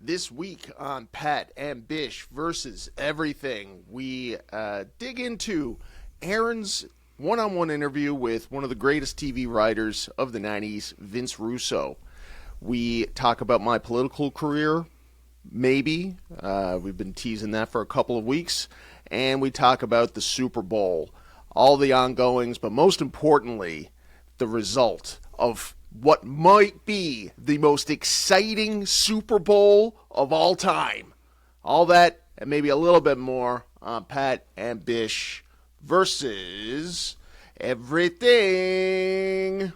This week on Pat and Bish versus Everything, we dig into Aaron's one-on-one interview with one of the greatest TV writers of the 90s, Vince Russo. We talk about my political career, maybe. We've been teasing that for a couple of weeks. And we talk about the Super Bowl, all the ongoings, but most importantly, the result of what might be the most exciting Super Bowl of all time. All that and maybe a little bit more on Pat and Bish versus Everything.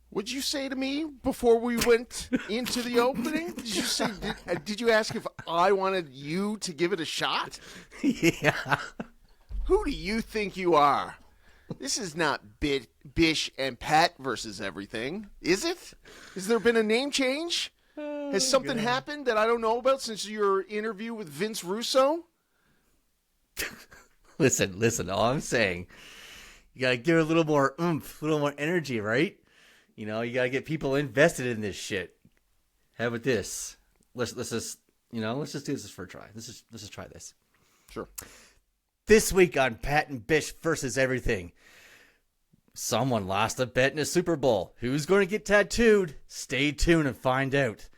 What'd you say to me before we went into the opening? Did you say? Did you ask if I wanted you to give it a shot? Yeah. Who do you think you are? This is not Bish and Pat versus Everything, is it? Has there been a name change? Has something happened that I don't know about since your interview with Vince Russo? Listen. All I'm saying, you gotta give it a little more oomph, a little more energy, right? You know, you gotta get people invested in this shit. How about this? Let's just do this for a try. Let's just try this. Sure. This week on Pat and Bish versus Everything, someone lost a bet in a Super Bowl. Who's going to get tattooed? Stay tuned and find out.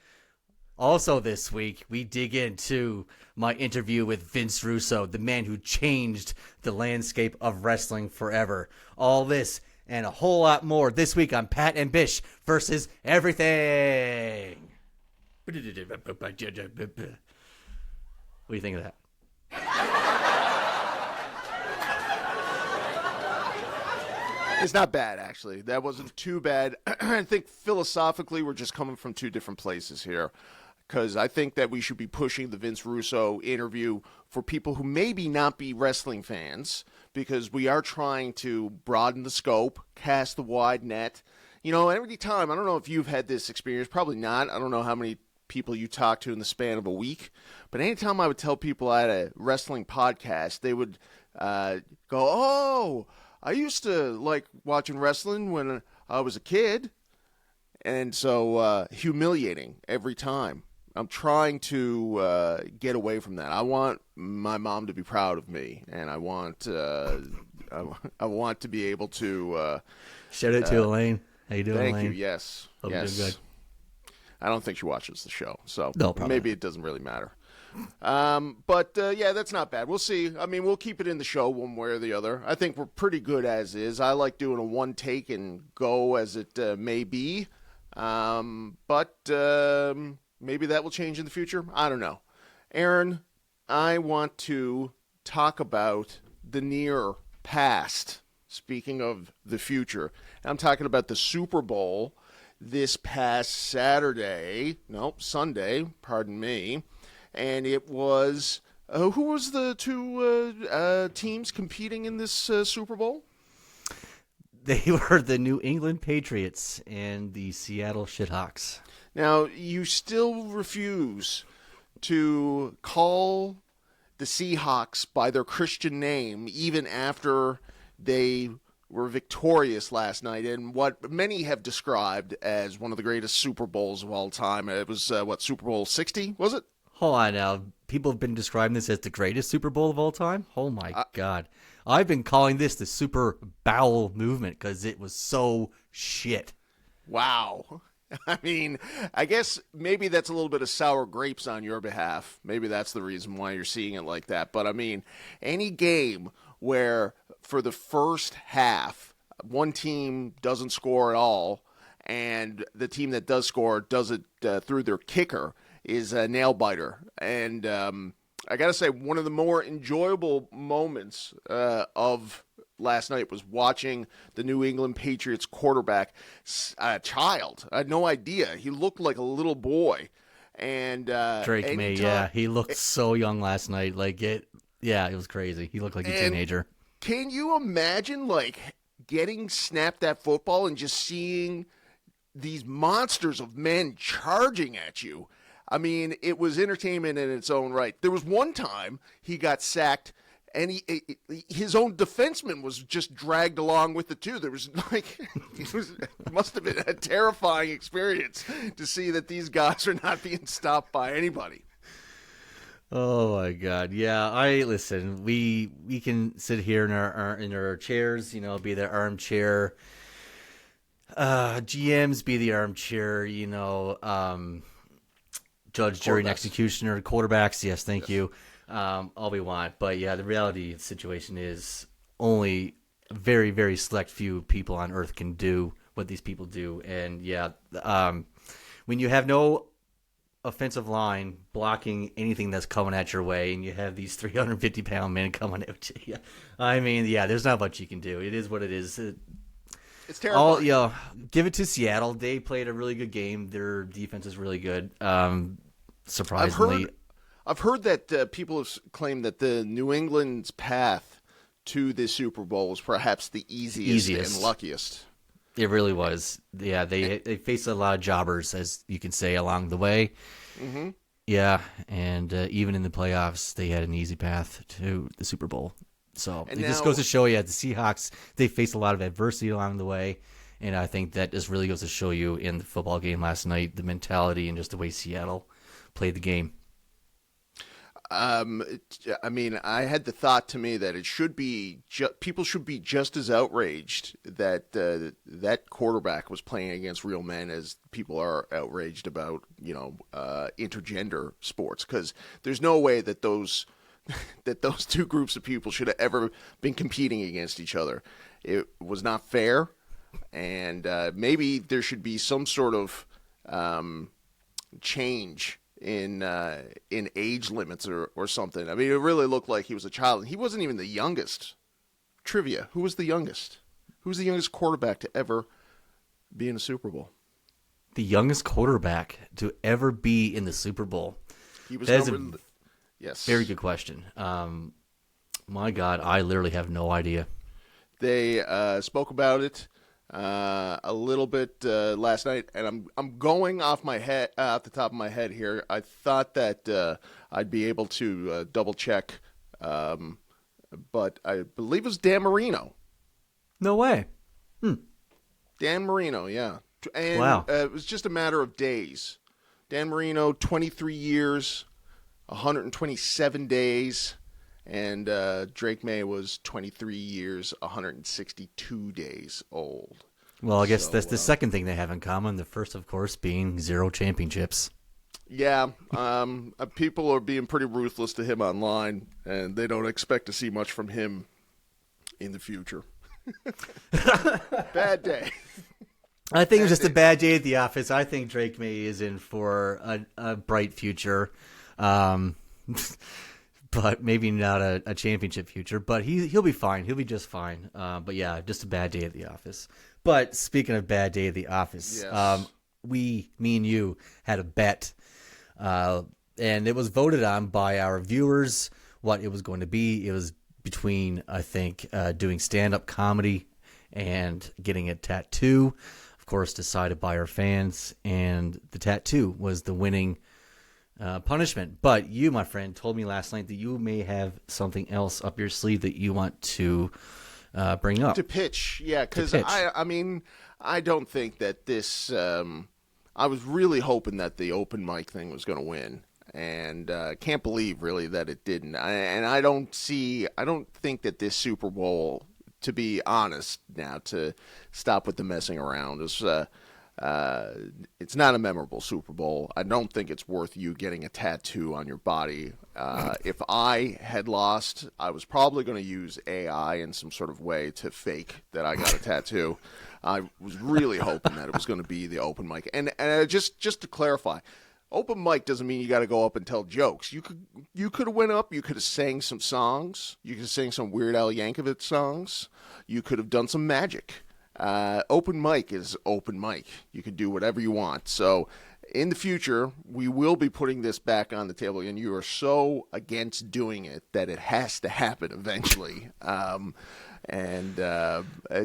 Also this week, we dig into my interview with Vince Russo, the man who changed the landscape of wrestling forever. All this and a whole lot more this week on Pat and Bish versus Everything. What do you think of that? It's not bad, actually. That wasn't too bad. I think philosophically we're just coming from two different places here, because I think that we should be pushing the Vince Russo interview for people who maybe not be wrestling fans, because we are trying to broaden the scope, cast the wide net. You know, every time, I don't know if you've had this experience, probably not. I don't know how many people you talk to in the span of a week, but anytime I would tell people I had a wrestling podcast, they would go, oh, I used to like watching wrestling when I was a kid. And so humiliating every time. I'm trying to get away from that. I want my mom to be proud of me, and I want I want to be able to shout out to Elaine. How you doing, Elaine? Thank you. Yes. Hope yes. you're doing good. I don't think she watches the show, so No, maybe it doesn't really matter. But yeah, that's not bad. We'll see. I mean, we'll keep it in the show one way or the other. I think we're pretty good as is. I like doing a one take and go as it may be. But maybe that will change in the future. I don't know. Aaron, I want to talk about the near past. Speaking of the future, I'm talking about the Super Bowl this past Sunday, pardon me. And it was, who was the two teams competing in this Super Bowl? They were the New England Patriots and the Seattle Shithawks. Now, you still refuse to call the Seahawks by their Christian name, even after they were victorious last night in what many have described as one of the greatest Super Bowls of all time. It was, Super Bowl 60, was it? Hold on now. People have been describing this as the greatest Super Bowl of all time? Oh, my God. I've been calling this the Super Bowel movement because it was so shit. Wow. I mean, I guess maybe that's a little bit of sour grapes on your behalf. Maybe that's the reason why you're seeing it like that. But I mean, any game where for the first half, one team doesn't score at all, and the team that does score does it through their kicker is a nail biter. And I got to say, one of the more enjoyable moments of last night was watching the New England Patriots quarterback, a child. I had no idea. He looked like a little boy. And Drake May, yeah, he looked so young last night. It was crazy. He looked like a teenager. Can you imagine, getting snapped that football and just seeing these monsters of men charging at you? I mean, it was entertainment in its own right. There was one time he got sacked, and his own defenseman was just dragged along with the two. There was it must have been a terrifying experience to see that these guys are not being stopped by anybody. Oh my God! Yeah, listen. We can sit here in our chairs, be the armchair. GMs be the armchair, judge, jury, and executioner, quarterbacks. Yes, thank you. All we want, but yeah, the reality of the situation is only a very, very select few people on Earth can do what these people do, and yeah, when you have no offensive line blocking anything that's coming at your way, and you have these 350-pound men coming at you. I mean, yeah, there's not much you can do. It is what it is. It's terrible. Give it to Seattle. They played a really good game. Their defense is really good. Surprisingly, I've heard that people have claimed that the New England's path to the Super Bowl was perhaps the easiest. And luckiest. It really was. Yeah, they faced a lot of jobbers, as you can say, along the way. Mm-hmm. Yeah, and even in the playoffs, they had an easy path to the Super Bowl. So it just goes to show you, the Seahawks, they faced a lot of adversity along the way, and I think that just really goes to show you in the football game last night, the mentality and just the way Seattle played the game. I mean, I had the thought to me that it should be people should be just as outraged that that quarterback was playing against real men as people are outraged about intergender sports, because there's no way that those two groups of people should have ever been competing against each other. It was not fair, and maybe there should be some sort of change in age limits or something. I mean, it really looked like he was a child. He wasn't even the youngest. Trivia: who was the youngest? Who's the youngest quarterback to ever be in a Super Bowl? The youngest quarterback to ever be in the Super Bowl. He was yes. Very good question. My God, I literally have no idea. They spoke about it a little bit last night, and I'm going off the top of my head here. I thought that I'd be able to double check, but I believe it was Dan Marino. No way. Dan Marino, yeah. And wow. It was just a matter of days. Dan Marino, 23 years, 127 days, and Drake May was 23 years, 162 days old. Well, I guess that's the second thing they have in common. The first, of course, being 0 championships. Yeah, people are being pretty ruthless to him online, and they don't expect to see much from him in the future. Bad day. I think it was just a bad day at the office. I think Drake May is in for a bright future. But maybe not a championship future. But he'll be fine. He'll be just fine. But yeah, just a bad day at the office. But speaking of bad day at the office, yes. me and you had a bet, and it was voted on by our viewers what it was going to be. It was between, I think, doing stand-up comedy and getting a tattoo. Of course, decided by our fans, and the tattoo was the winning punishment. But you, my friend, told me last night that you may have something else up your sleeve that you want to bring up. To pitch, yeah, because I mean, I don't think that this. I was really hoping that the open mic thing was going to win, and can't believe really that it didn't. I don't think that this Super Bowl, to be honest, now to stop with the messing around, is It's not a memorable Super Bowl. I don't think it's worth you getting a tattoo on your body. If I had lost, I was probably going to use AI in some sort of way to fake that I got a tattoo. I was really hoping that it was going to be the open mic. And just to clarify, open mic doesn't mean you got to go up and tell jokes. You could have went up. You could have sang some songs. You could have sang some Weird Al Yankovic songs. You could have done some magic. Open mic is open mic. You can do whatever you want. So in the future, we will be putting this back on the table, and you are so against doing it that it has to happen eventually.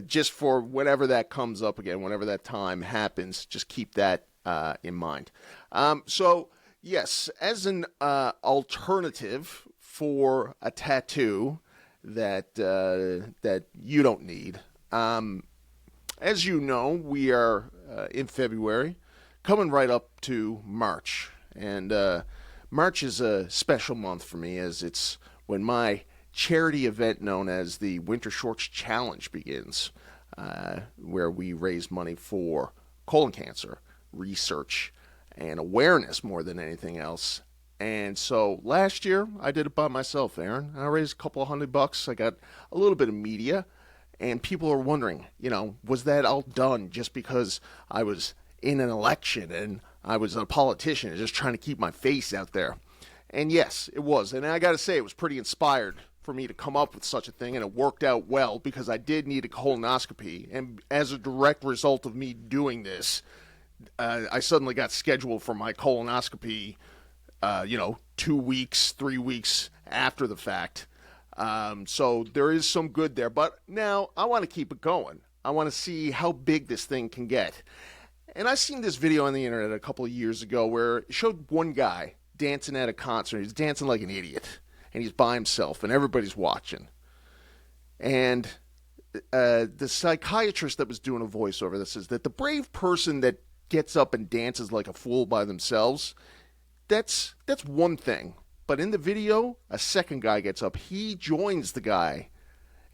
Just for whenever that comes up again, whenever that time happens, just keep that in mind. So yes, as an alternative for a tattoo that you don't need. As you know, we are in February, coming right up to March. And March is a special month for me, as it's when my charity event known as the Winter Shorts Challenge begins, where we raise money for colon cancer research and awareness more than anything else. And so last year, I did it by myself, Aaron. I raised a couple of $100. I got a little bit of media. And people are wondering, was that all done just because I was in an election and I was a politician and just trying to keep my face out there? And yes, it was. And I got to say, it was pretty inspired for me to come up with such a thing, and it worked out well because I did need a colonoscopy. And as a direct result of me doing this, I suddenly got scheduled for my colonoscopy, 2 weeks, 3 weeks after the fact. So there is some good there, but now I want to keep it going. I want to see how big this thing can get. And I seen this video on the internet a couple of years ago where it showed one guy dancing at a concert. He's dancing like an idiot, and he's by himself, and everybody's watching. And the psychiatrist that was doing a voiceover that says that the brave person that gets up and dances like a fool by themselves, that's one thing. But in the video, a second guy gets up. He joins the guy,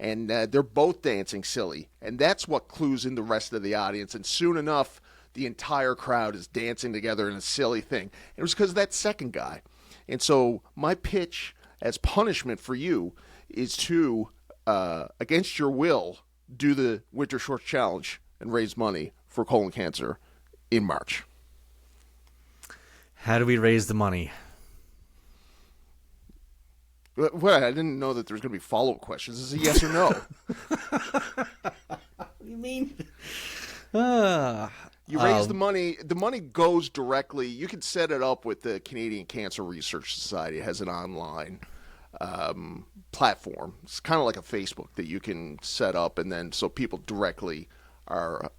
and they're both dancing silly. And that's what clues in the rest of the audience. And soon enough, the entire crowd is dancing together in a silly thing. It was because of that second guy. And so my pitch as punishment for you is to, against your will, do the Winter Shorts Challenge and raise money for colon cancer in March. How do we raise the money? Well, I didn't know that there was going to be follow-up questions. Is it yes or no? What do you mean? You raise the money. The money goes directly. You can set it up with the Canadian Cancer Research Society. It has an online platform. It's kind of like a Facebook that you can set up, and then so people directly are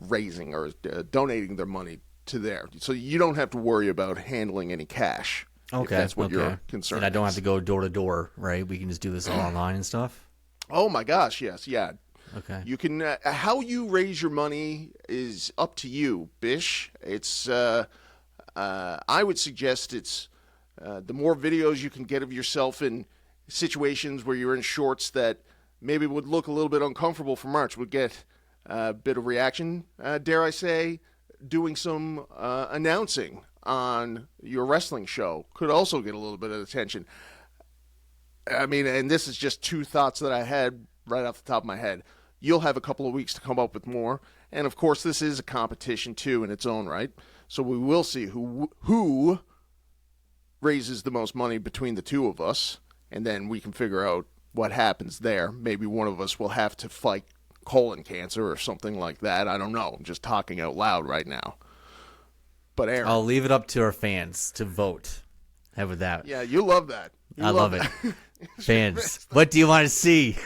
raising or donating their money to there. So you don't have to worry about handling any cash. Okay, if that's what you're concerned. And I don't have to go door to door, right? We can just do this all online and stuff. Oh my gosh, yes, yeah. Okay. You can. How you raise your money is up to you, Bish. It's. I would suggest it's the more videos you can get of yourself in situations where you're in shorts that maybe would look a little bit uncomfortable for March would get a bit of reaction. Dare I say, doing some announcing on your wrestling show could also get a little bit of attention. I mean, and this is just two thoughts that I had right off the top of my head. You'll have a couple of weeks to come up with more. And, of course, this is a competition, too, in its own right. So we will see who raises the most money between the two of us, and then we can figure out what happens there. Maybe one of us will have to fight colon cancer or something like that. I don't know. I'm just talking out loud right now. But Aaron, I'll leave it up to our fans to vote. How about that? Yeah, you love that. I love it. Fans, what do you want to see?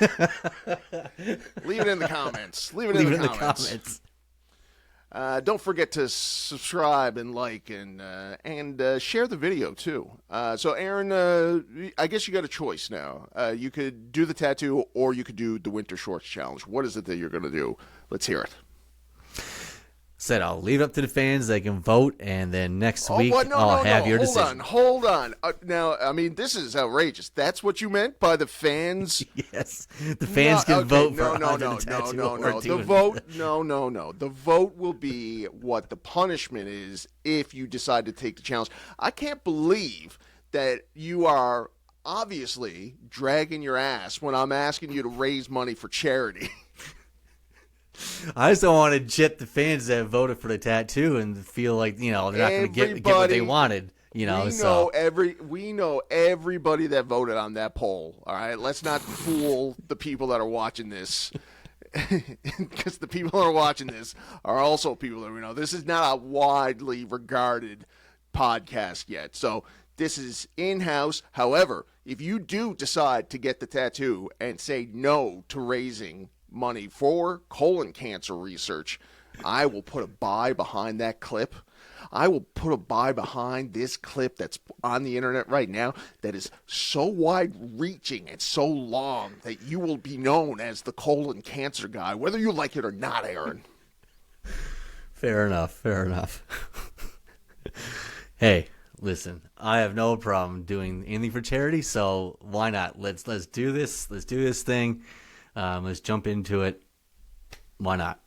Leave it in the comments. Leave it in the comments. Don't forget to subscribe and like and share the video too. So Aaron, I guess you got a choice now. You could do the tattoo or you could do the Winter Shorts Challenge. What is it that you're going to do? Let's hear it. Said I'll leave it up to the fans. They can vote, and then next week what? No, I'll no, have no. your Hold decision. Hold on. Now, I mean, this is outrageous. That's what you meant by the fans? Yes, the fans can vote for no. either the tattoo or The doing vote, no. The vote will be what the punishment is if you decide to take the challenge. I can't believe that you are obviously dragging your ass when I'm asking you to raise money for charity. I just don't want to jip the fans that voted for the tattoo and feel like, they're not going to get what they wanted. We know everybody that voted on that poll. All right, let's not fool the people that are watching this, because the people that are watching this are also people that we know. This is not a widely regarded podcast yet, so this is in-house. However, if you do decide to get the tattoo and say no to raising money for colon cancer research, I will put a buy behind that clip. I will put a buy behind this clip that's on the internet right now that is so wide-reaching and so long that you will be known as the colon cancer guy, whether you like it or not, Aaron. Fair enough. Hey, listen, I have no problem doing anything for charity, so why not? Let's do this. Let's do this thing. Let's jump into it. Why not?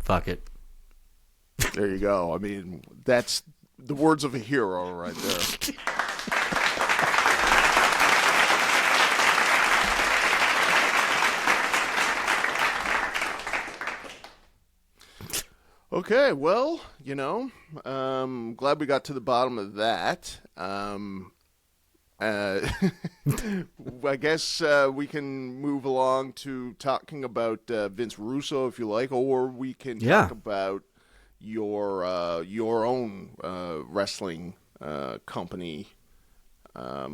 Fuck it. There you go. I mean, that's the words of a hero right there. Okay, well, glad we got to the bottom of that. I guess we can move along to talking about Vince Russo, if you like, or we can talk about your own wrestling company. I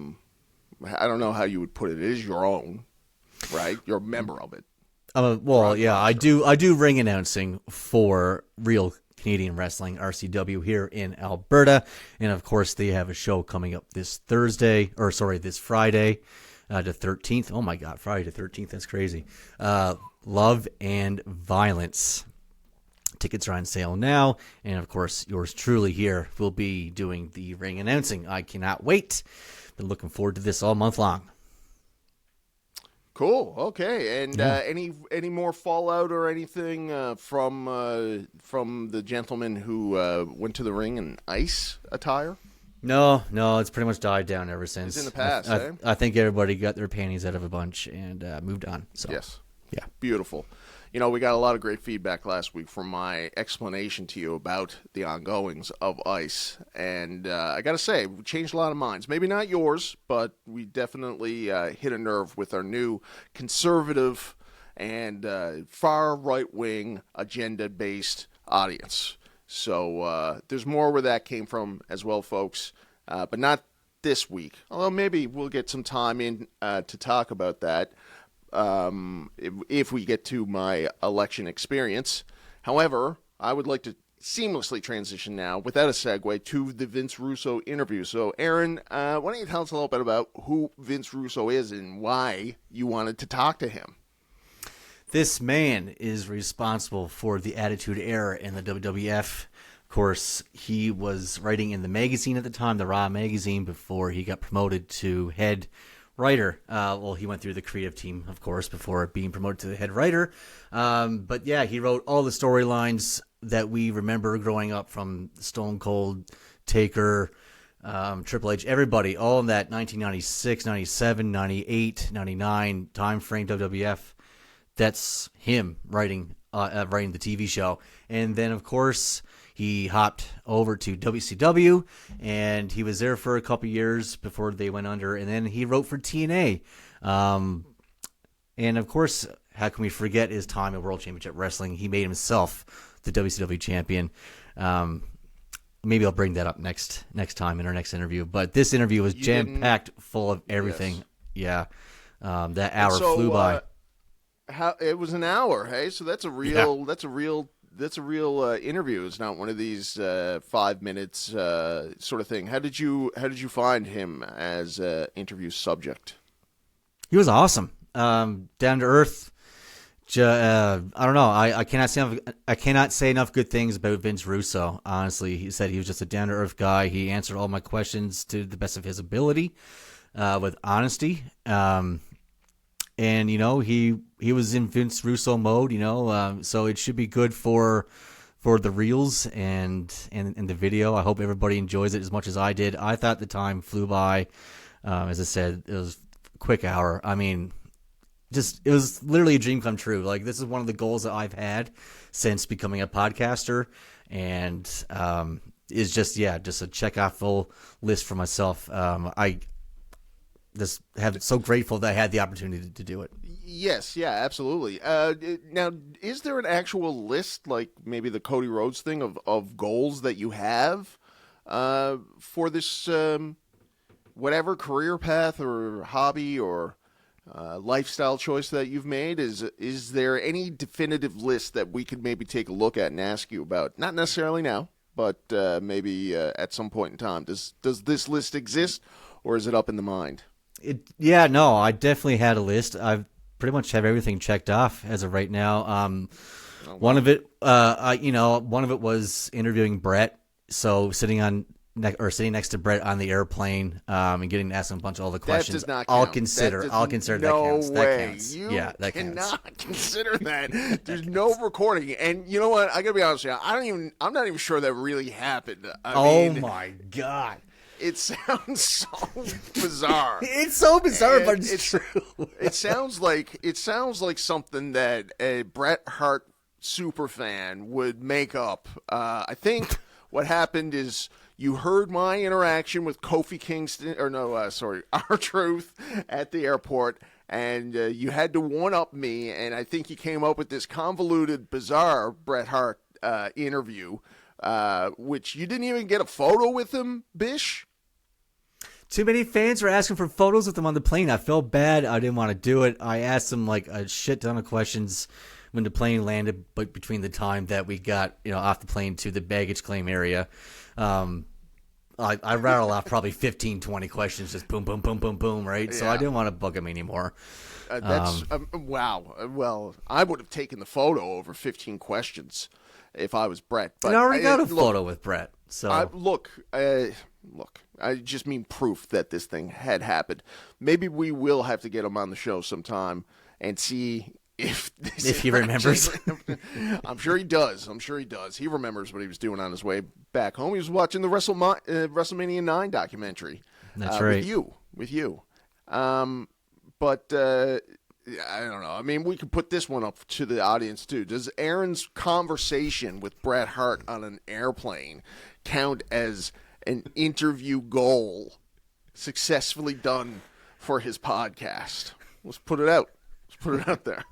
don't know how you would put it. It is your own, right? You're a member of it. I do ring announcing for Real Canadian Wrestling, RCW, here in Alberta. And, of course, they have a show coming up this Friday, the 13th. Oh, my God, Friday the 13th. That's crazy. Love and Violence. Tickets are on sale now. And, of course, yours truly here will be doing the ring announcing. I cannot wait. Been looking forward to this all month long. Cool. Okay. And any more fallout or anything from the gentleman who went to the ring in ice attire? No, it's pretty much died down ever since. It's in the past. I think everybody got their panties out of a bunch and moved on. So yes. Yeah. Beautiful. We got a lot of great feedback last week from my explanation to you about the ongoings of ICE. And I got to say, we changed a lot of minds. Maybe not yours, but we definitely hit a nerve with our new conservative and far right-wing agenda-based audience. So there's more where that came from as well, folks, but not this week. Although maybe we'll get some time in to talk about that. If we get to my election experience. However, I would like to seamlessly transition now, without a segue, to the Vince Russo interview. So, Aaron, why don't you tell us a little bit about who Vince Russo is and why you wanted to talk to him? This man is responsible for the Attitude Era in the WWF. Of course, he was writing in the magazine at the time, the Raw magazine, before he got promoted to head writer. He went through the creative team, of course, before being promoted to the head writer. But yeah, he wrote all the storylines that we remember growing up, from Stone Cold, Taker, Triple H, everybody, all in that 1996, 97, 98, 99 time frame WWF. That's him writing the TV show. And then, of course, he hopped over to WCW, and he was there for a couple years before they went under, and then he wrote for TNA. And, of course, how can we forget his time at World Championship Wrestling? He made himself the WCW champion. Maybe I'll bring that up next time in our next interview. But this interview was jam-packed full of everything. Yes. Yeah. That hour flew by. It was an hour, hey? So that's a real interview. It's not one of these 5 minutes sort of thing. How did you find him as an interview subject? He was awesome. Down to earth, I don't know. I cannot say enough good things about Vince Russo. Honestly, he said he was just a down to earth guy. He answered all my questions to the best of his ability, with honesty. And he was in Vince Russo mode. So it should be good for the reels and the video. I hope everybody enjoys it as much as I did. I thought the time flew by. As I said, it was a quick hour. I mean, it was literally a dream come true. Like, this is one of the goals that I've had since becoming a podcaster, and is just a check off full list for myself. I just so grateful that I had the opportunity to do it. Yes, yeah, absolutely. Now, is there an actual list, like maybe the Cody Rhodes thing, of goals that you have for this whatever career path or hobby or lifestyle choice that you've made? Is there any definitive list that we could maybe take a look at and ask you about? Not necessarily now, but maybe at some point in time. Does this list exist, or is it up in the mind? No, I definitely had a list. I pretty much have everything checked off as of right now. One of it was interviewing Brett. So sitting next to Brett on the airplane, and getting to ask him a bunch of all the questions. That does not count. I'll consider that counts. Way. That counts. That cannot consider that. There's no recording. And you know what? I gotta be honest with you. I'm not even sure that really happened. I mean, my God. It sounds so bizarre. It's so bizarre, but it's true. It sounds like something that a Bret Hart superfan would make up. I think what happened is you heard my interaction with Kofi Kingston, R-Truth at the airport, and you had to one-up me, and I think you came up with this convoluted, bizarre Bret Hart interview, which you didn't even get a photo with him, Bish? Too many fans were asking for photos with him on the plane. I felt bad. I didn't want to do it. I asked him like a shit ton of questions when the plane landed, but between the time that we got off the plane to the baggage claim area. I rattled off probably 15, 20 questions, just boom, boom, boom, boom, boom, right? Yeah. So I didn't want to bug him anymore. Wow. Well, I would have taken the photo over 15 questions if I was Bret. But I already got a photo with Bret. So look, I just mean proof that this thing had happened. Maybe we will have to get him on the show sometime and see if he remembers. I'm sure he does. He remembers what he was doing on his way back home. He was watching the WrestleMania 9 documentary. That's right. With you. But I don't know. I mean, we could put this one up to the audience too. Does Aaron's conversation with Bret Hart on an airplane count as an interview goal successfully done for his podcast? Let's put it out. There.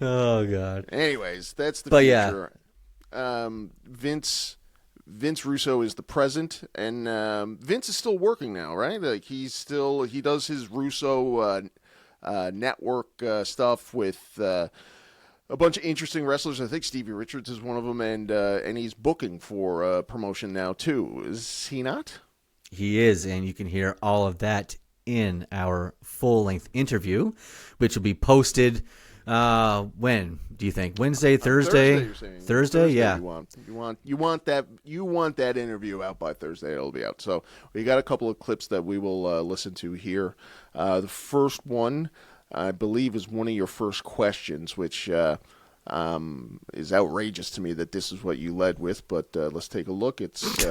Oh God. Anyways, that's the future. Yeah. Vince Russo is the present, and Vince is still working now, right? Like he does his Russo network stuff with a bunch of interesting wrestlers. I think Stevie Richards is one of them, and he's booking for promotion now too. Is he not? He is, and you can hear all of that in our full-length interview, which will be posted. When do you think? Wednesday, Thursday? Thursday, yeah. You want that interview out by Thursday. It'll be out. So we got a couple of clips that we will listen to here. The first one, I believe, is one of your first questions, which is outrageous to me that this is what you led with. But let's take a look. It's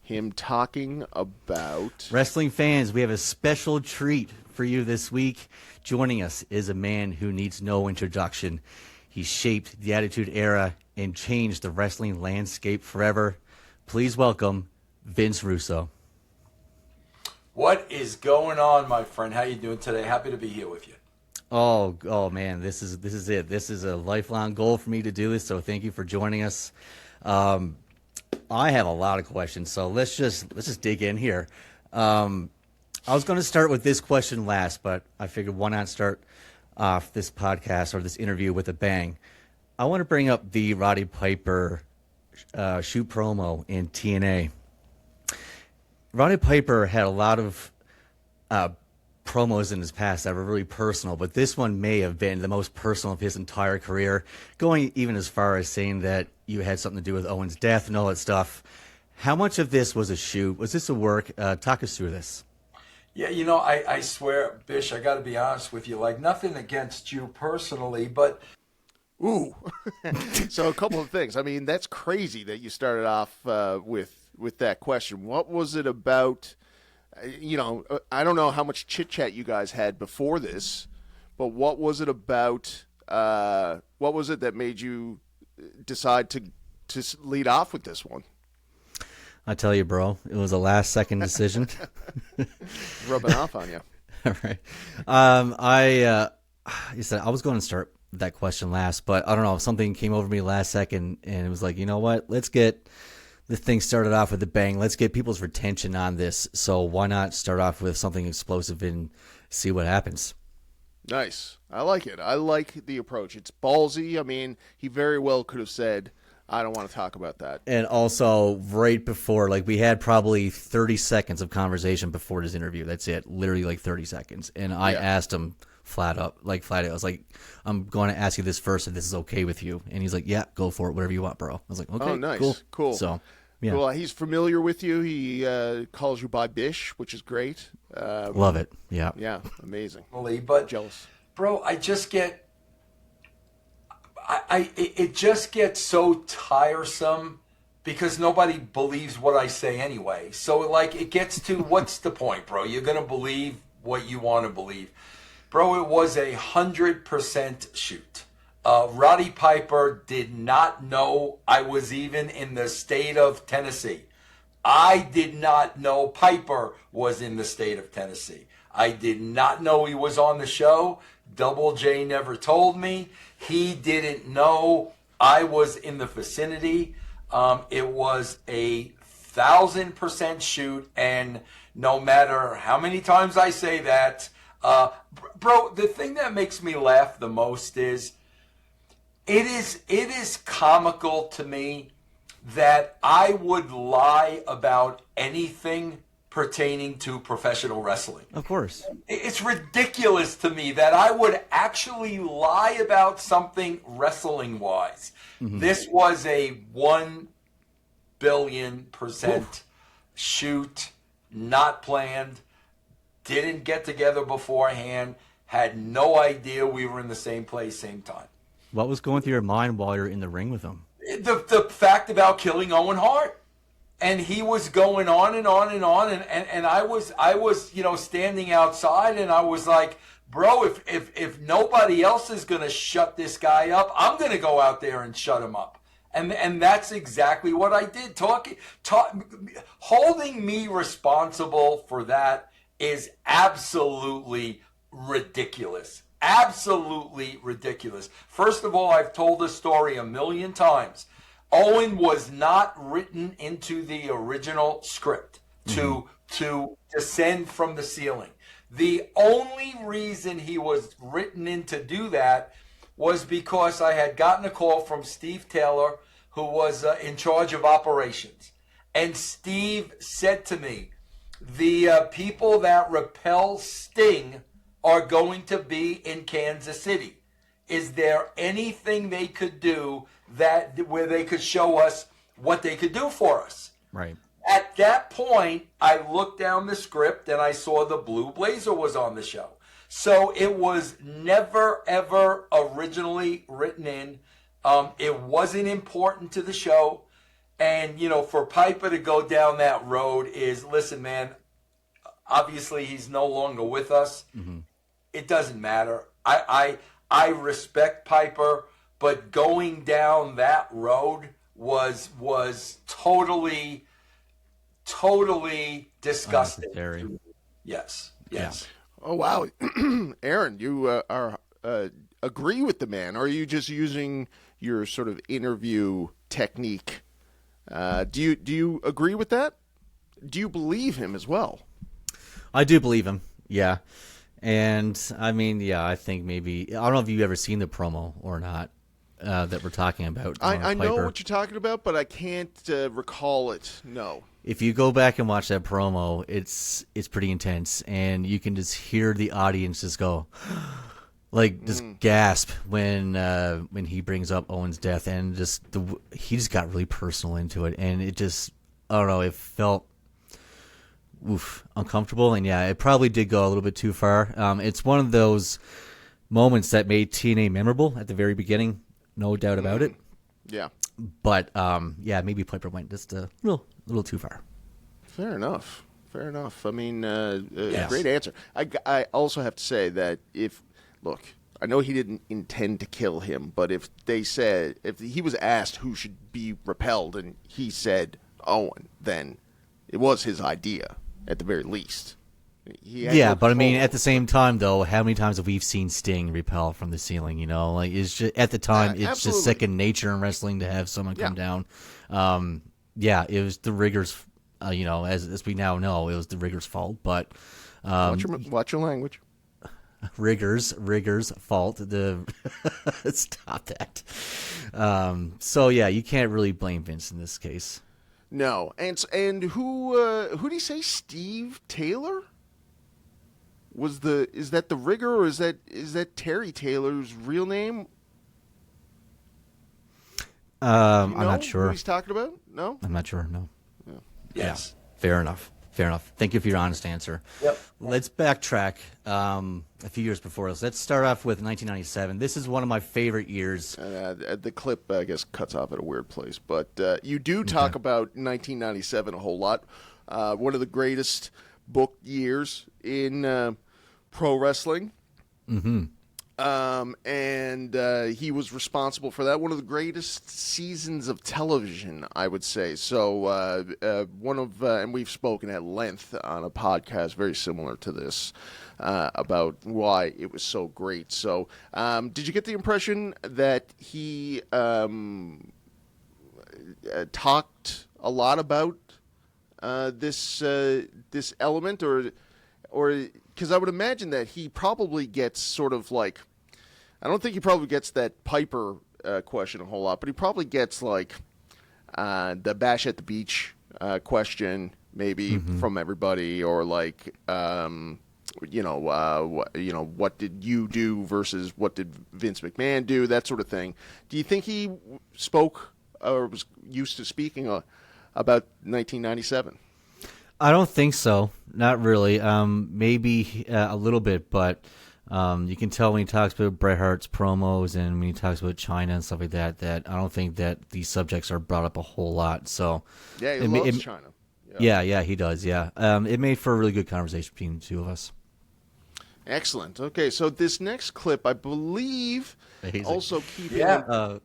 him talking about wrestling fans. We have a special treat for you this week. Joining us is a man who needs no introduction. He shaped the Attitude Era and changed the wrestling landscape forever. Please welcome Vince Russo. What is going on, my friend? How you doing today? Happy to be here with you. Oh man, this is it. This is a lifelong goal for me to do this. So thank you for joining us. I have a lot of questions, so let's just dig in here. I was going to start with this question last, but I figured why not start off this podcast or this interview with a bang. I want to bring up the Roddy Piper shoot promo in TNA. Roddy Piper had a lot of promos in his past that were really personal, but this one may have been the most personal of his entire career, going even as far as saying that you had something to do with Owen's death and all that stuff. How much of this was a shoot? Was this a work? Talk us through this. Yeah, I swear, Bish, I got to be honest with you. Like, nothing against you personally, but Ooh. So a couple of things. I mean, that's crazy that you started off with that question. What was it about? I don't know how much chit chat you guys had before this, but what was it about? What was it that made you decide to lead off with this one? I tell you, bro, it was a last-second decision. Rubbing off on you. All right. You said I was going to start that question last, but I don't know. Something came over me last second, and it was like, you know what? Let's get the thing started off with a bang. Let's get people's retention on this. So why not start off with something explosive and see what happens? Nice. I like it. I like the approach. It's ballsy. I mean, he very well could have said, I don't want to talk about that. And also, right before, like, we had probably 30 seconds of conversation before this interview. That's it. Literally, like, 30 seconds. And I asked him flat out. I was like, I'm going to ask you this first if this is okay with you. And he's like, yeah, go for it. Whatever you want, bro. I was like, okay, oh, nice. Cool. So, yeah. Cool. He's familiar with you. He calls you by Bish, which is great. Love it. Yeah. Yeah, amazing. But Jealous. Bro, I just get it just gets so tiresome because nobody believes what I say anyway. So, like, it gets to, what's the point, bro? You're going to believe what you want to believe. Bro, it was 100% shoot. Roddy Piper did not know I was even in the state of Tennessee. I did not know Piper was in the state of Tennessee. I did not know he was on the show. Double J never told me. He didn't know I was in the vicinity. It was 1,000% shoot, and no matter how many times I say that, bro, the thing that makes me laugh the most is it is comical to me that I would lie about anything pertaining to professional wrestling. Of course. It's ridiculous to me that I would actually lie about something wrestling-wise. Mm-hmm. This was a 1,000,000,000% shoot, not planned, didn't get together beforehand, had no idea we were in the same place, same time. What was going through your mind while you're in the ring with him? The fact about killing Owen Hart. And he was going on and on and on, and I was standing outside, and I was like, bro, if nobody else is gonna shut this guy up, I'm gonna go out there and shut him up. And that's exactly what I did. Holding me responsible for that is absolutely ridiculous. Absolutely ridiculous. First of all, I've told this story 1,000,000 times. Owen was not written into the original script to descend from the ceiling. The only reason he was written in to do that was because I had gotten a call from Steve Taylor, who was in charge of operations. And Steve said to me, the people that repel Sting are going to be in Kansas City. Is there anything they could do where they could show us what they could do for us? Right. At that point, I looked down the script and I saw the Blue Blazer was on the show. So it was never, ever originally written in. It wasn't important to the show. And, for Piper to go down that road is, listen, man, obviously he's no longer with us. Mm-hmm. It doesn't matter. I respect Piper, but going down that road was totally disgusting. Yes. Yeah. Oh wow, Aaron, you agree with the man? Or are you just using your sort of interview technique? Do you agree with that? Do you believe him as well? I do believe him. Yeah. And I mean, yeah, I think maybe, I don't know if you've ever seen the promo or not that we're talking about. I know what you're talking about, but I can't recall it. No. if you go back and watch that promo, it's pretty intense, and you can just hear the audience just go, like, just gasp when he brings up Owen's death, and he just got really personal into it, and it just, I don't know, it felt uncomfortable, and yeah, it probably did go a little bit too far. It's one of those moments that made TNA memorable at the very beginning, no doubt about it. Yeah. But yeah, maybe Piper went just a little too far. Fair enough. I mean, Yes. great answer. I also have to say that look, I know he didn't intend to kill him, but if he was asked who should be repelled and he said Owen, then it was his idea at the very least. Yeah, but I mean, at the same time, though, how many times have we seen Sting repel from the ceiling? You know, like it's just at the time, it's absolutely. just second nature in wrestling to have someone come down. Yeah, it was the Rigger's. You know, as we now know, it was the Rigger's fault. But watch your language. Rigger's fault. Stop that. So yeah, you can't really blame Vince in this case. No, and who did he say? Steve Taylor? Is that the Rigger, or is that Terry Taylor's real name? I'm not sure. Who he's talking about? No, I'm not sure. No. Yes. Yeah, fair enough. Thank you for your honest answer. Yep. Let's backtrack a few years before this. Let's start off with 1997. This is one of my favorite years. the clip, I guess, cuts off at a weird place, but you do talk about 1997 a whole lot. One of the greatest booked years in pro wrestling. Mm-hmm. And he was responsible for that. One of the greatest seasons of television, I would say. So and we've spoken at length on a podcast very similar to this about why it was so great. So did you get the impression that he talked a lot about this element, or because I would imagine that he probably gets sort of like, I don't think he probably gets that Piper question a whole lot, but he probably gets like the Bash at the Beach question maybe from everybody, or like what did you do versus what did Vince McMahon do, that sort of thing. Do you think he spoke or was used to speaking about 1997? I don't think so. Not really. Maybe a little bit, but you can tell when he talks about Bret Hart's promos and when he talks about China and stuff like that, that I don't think that these subjects are brought up a whole lot. So yeah, he loves China. Yeah, he does. Yeah, it made for a really good conversation between the two of us. Excellent. Okay, so this next clip, I believe, Amazing. also keeping the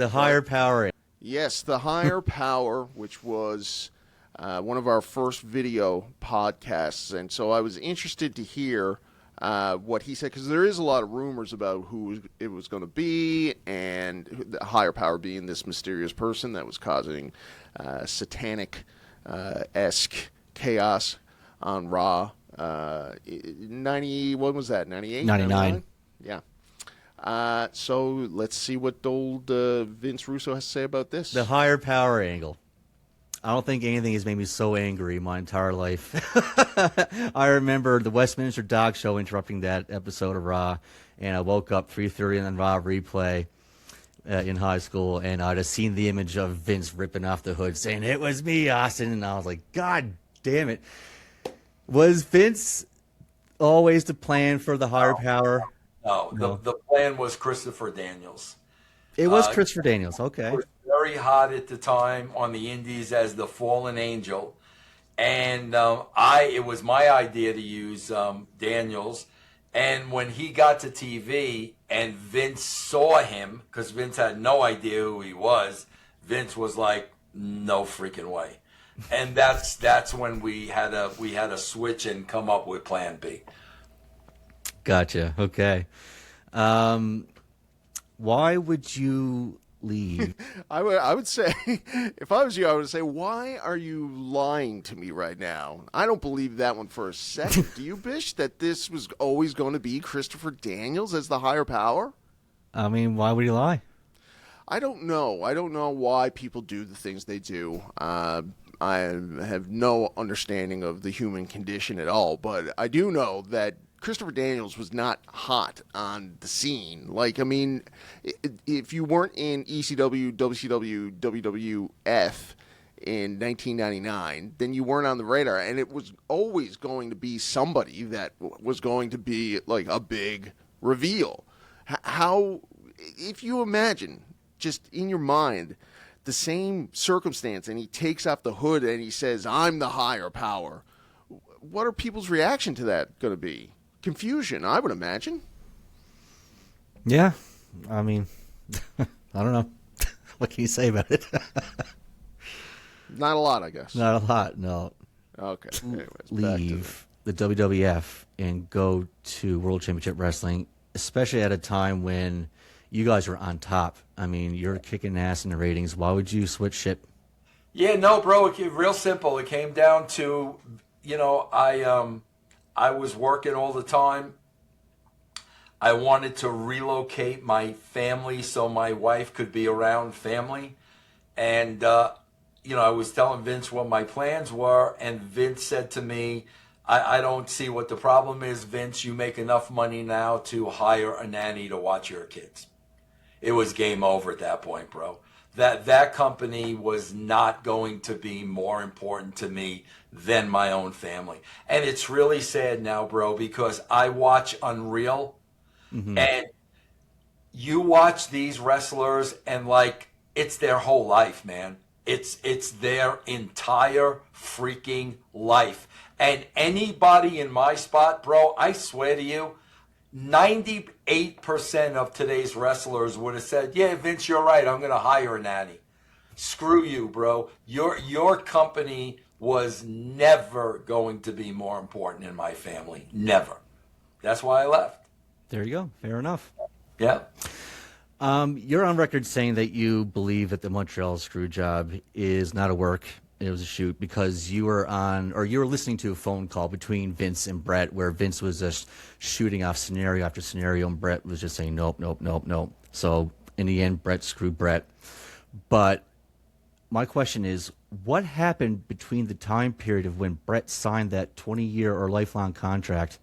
higher power. Yes, the higher power, which was one of our first video podcasts, and so I was interested to hear what he said, because there is a lot of rumors about who it was going to be, and the higher power being this mysterious person that was causing satanic-esque chaos on Raw. 90, what was that, 98? 99. Yeah. So let's see what old Vince Russo has to say about this. The higher power angle. I don't think anything has made me so angry my entire life. I remember the Westminster Dog Show interrupting that episode of Raw, and I woke up 3:30 on Raw replay in high school, and I'd have seen the image of Vince ripping off the hood saying, "It was me, Austin," and I was like, God damn it. Was Vince always the plan for the higher power? No, the plan was Christopher Daniels. It was Christopher Daniels, okay. He was very hot at the time on the indies as the fallen angel. And it was my idea to use Daniels. And when he got to TV and Vince saw him, because Vince had no idea who he was, Vince was like, no freaking way. And that's when we had a switch and come up with Plan B. Gotcha. Okay. Why would you leave? I would say, if I was you, I would say, why are you lying to me right now? I don't believe that one for a second. Do you, Bish, that this was always going to be Christopher Daniels as the higher power? I mean, why would he lie? I don't know. I don't know why people do the things they do. I have no understanding of the human condition at all, but I do know that Christopher Daniels was not hot on the scene. Like, I mean, if you weren't in ECW, WCW, WWF in 1999, then you weren't on the radar, and it was always going to be somebody that was going to be like a big reveal. How, if you imagine just in your mind the same circumstance, and he takes off the hood and he says, "I'm the higher power," what are people's reaction to that going to be? Confusion, I would imagine. Yeah, I mean, I don't know. What can you say about it? Not a lot, I guess. Not a lot, no. Okay. Anyways, Leave the WWF and go to World Championship Wrestling, especially at a time when you guys were on top. I mean, you're kicking ass in the ratings. Why would you switch ship? Yeah, no, bro. Real simple. It came down to, I was working all the time. I wanted to relocate my family so my wife could be around family. And, I was telling Vince what my plans were, and Vince said to me, I don't see what the problem is, Vince. You make enough money now to hire a nanny to watch your kids. It was game over at that point, bro. That company was not going to be more important to me than my own family. And it's really sad now, bro, because I watch Unreal, and you watch these wrestlers, and like, it's their whole life, man. It's their entire freaking life. And anybody in my spot, bro, I swear to you, 98% of today's wrestlers would have said, "Yeah, Vince, you're right. I'm going to hire a nanny." Screw you, bro. Your company was never going to be more important in my family. Never. That's why I left. There you go. Fair enough. Yeah. You're on record saying that you believe that the Montreal screw job is not a work. It was a shoot because you were listening to a phone call between Vince and Brett where Vince was just shooting off scenario after scenario and Brett was just saying nope, nope, nope, nope. So in the end, Brett screwed Brett. But my question is, what happened between the time period of when Brett signed that 20-year or lifelong contract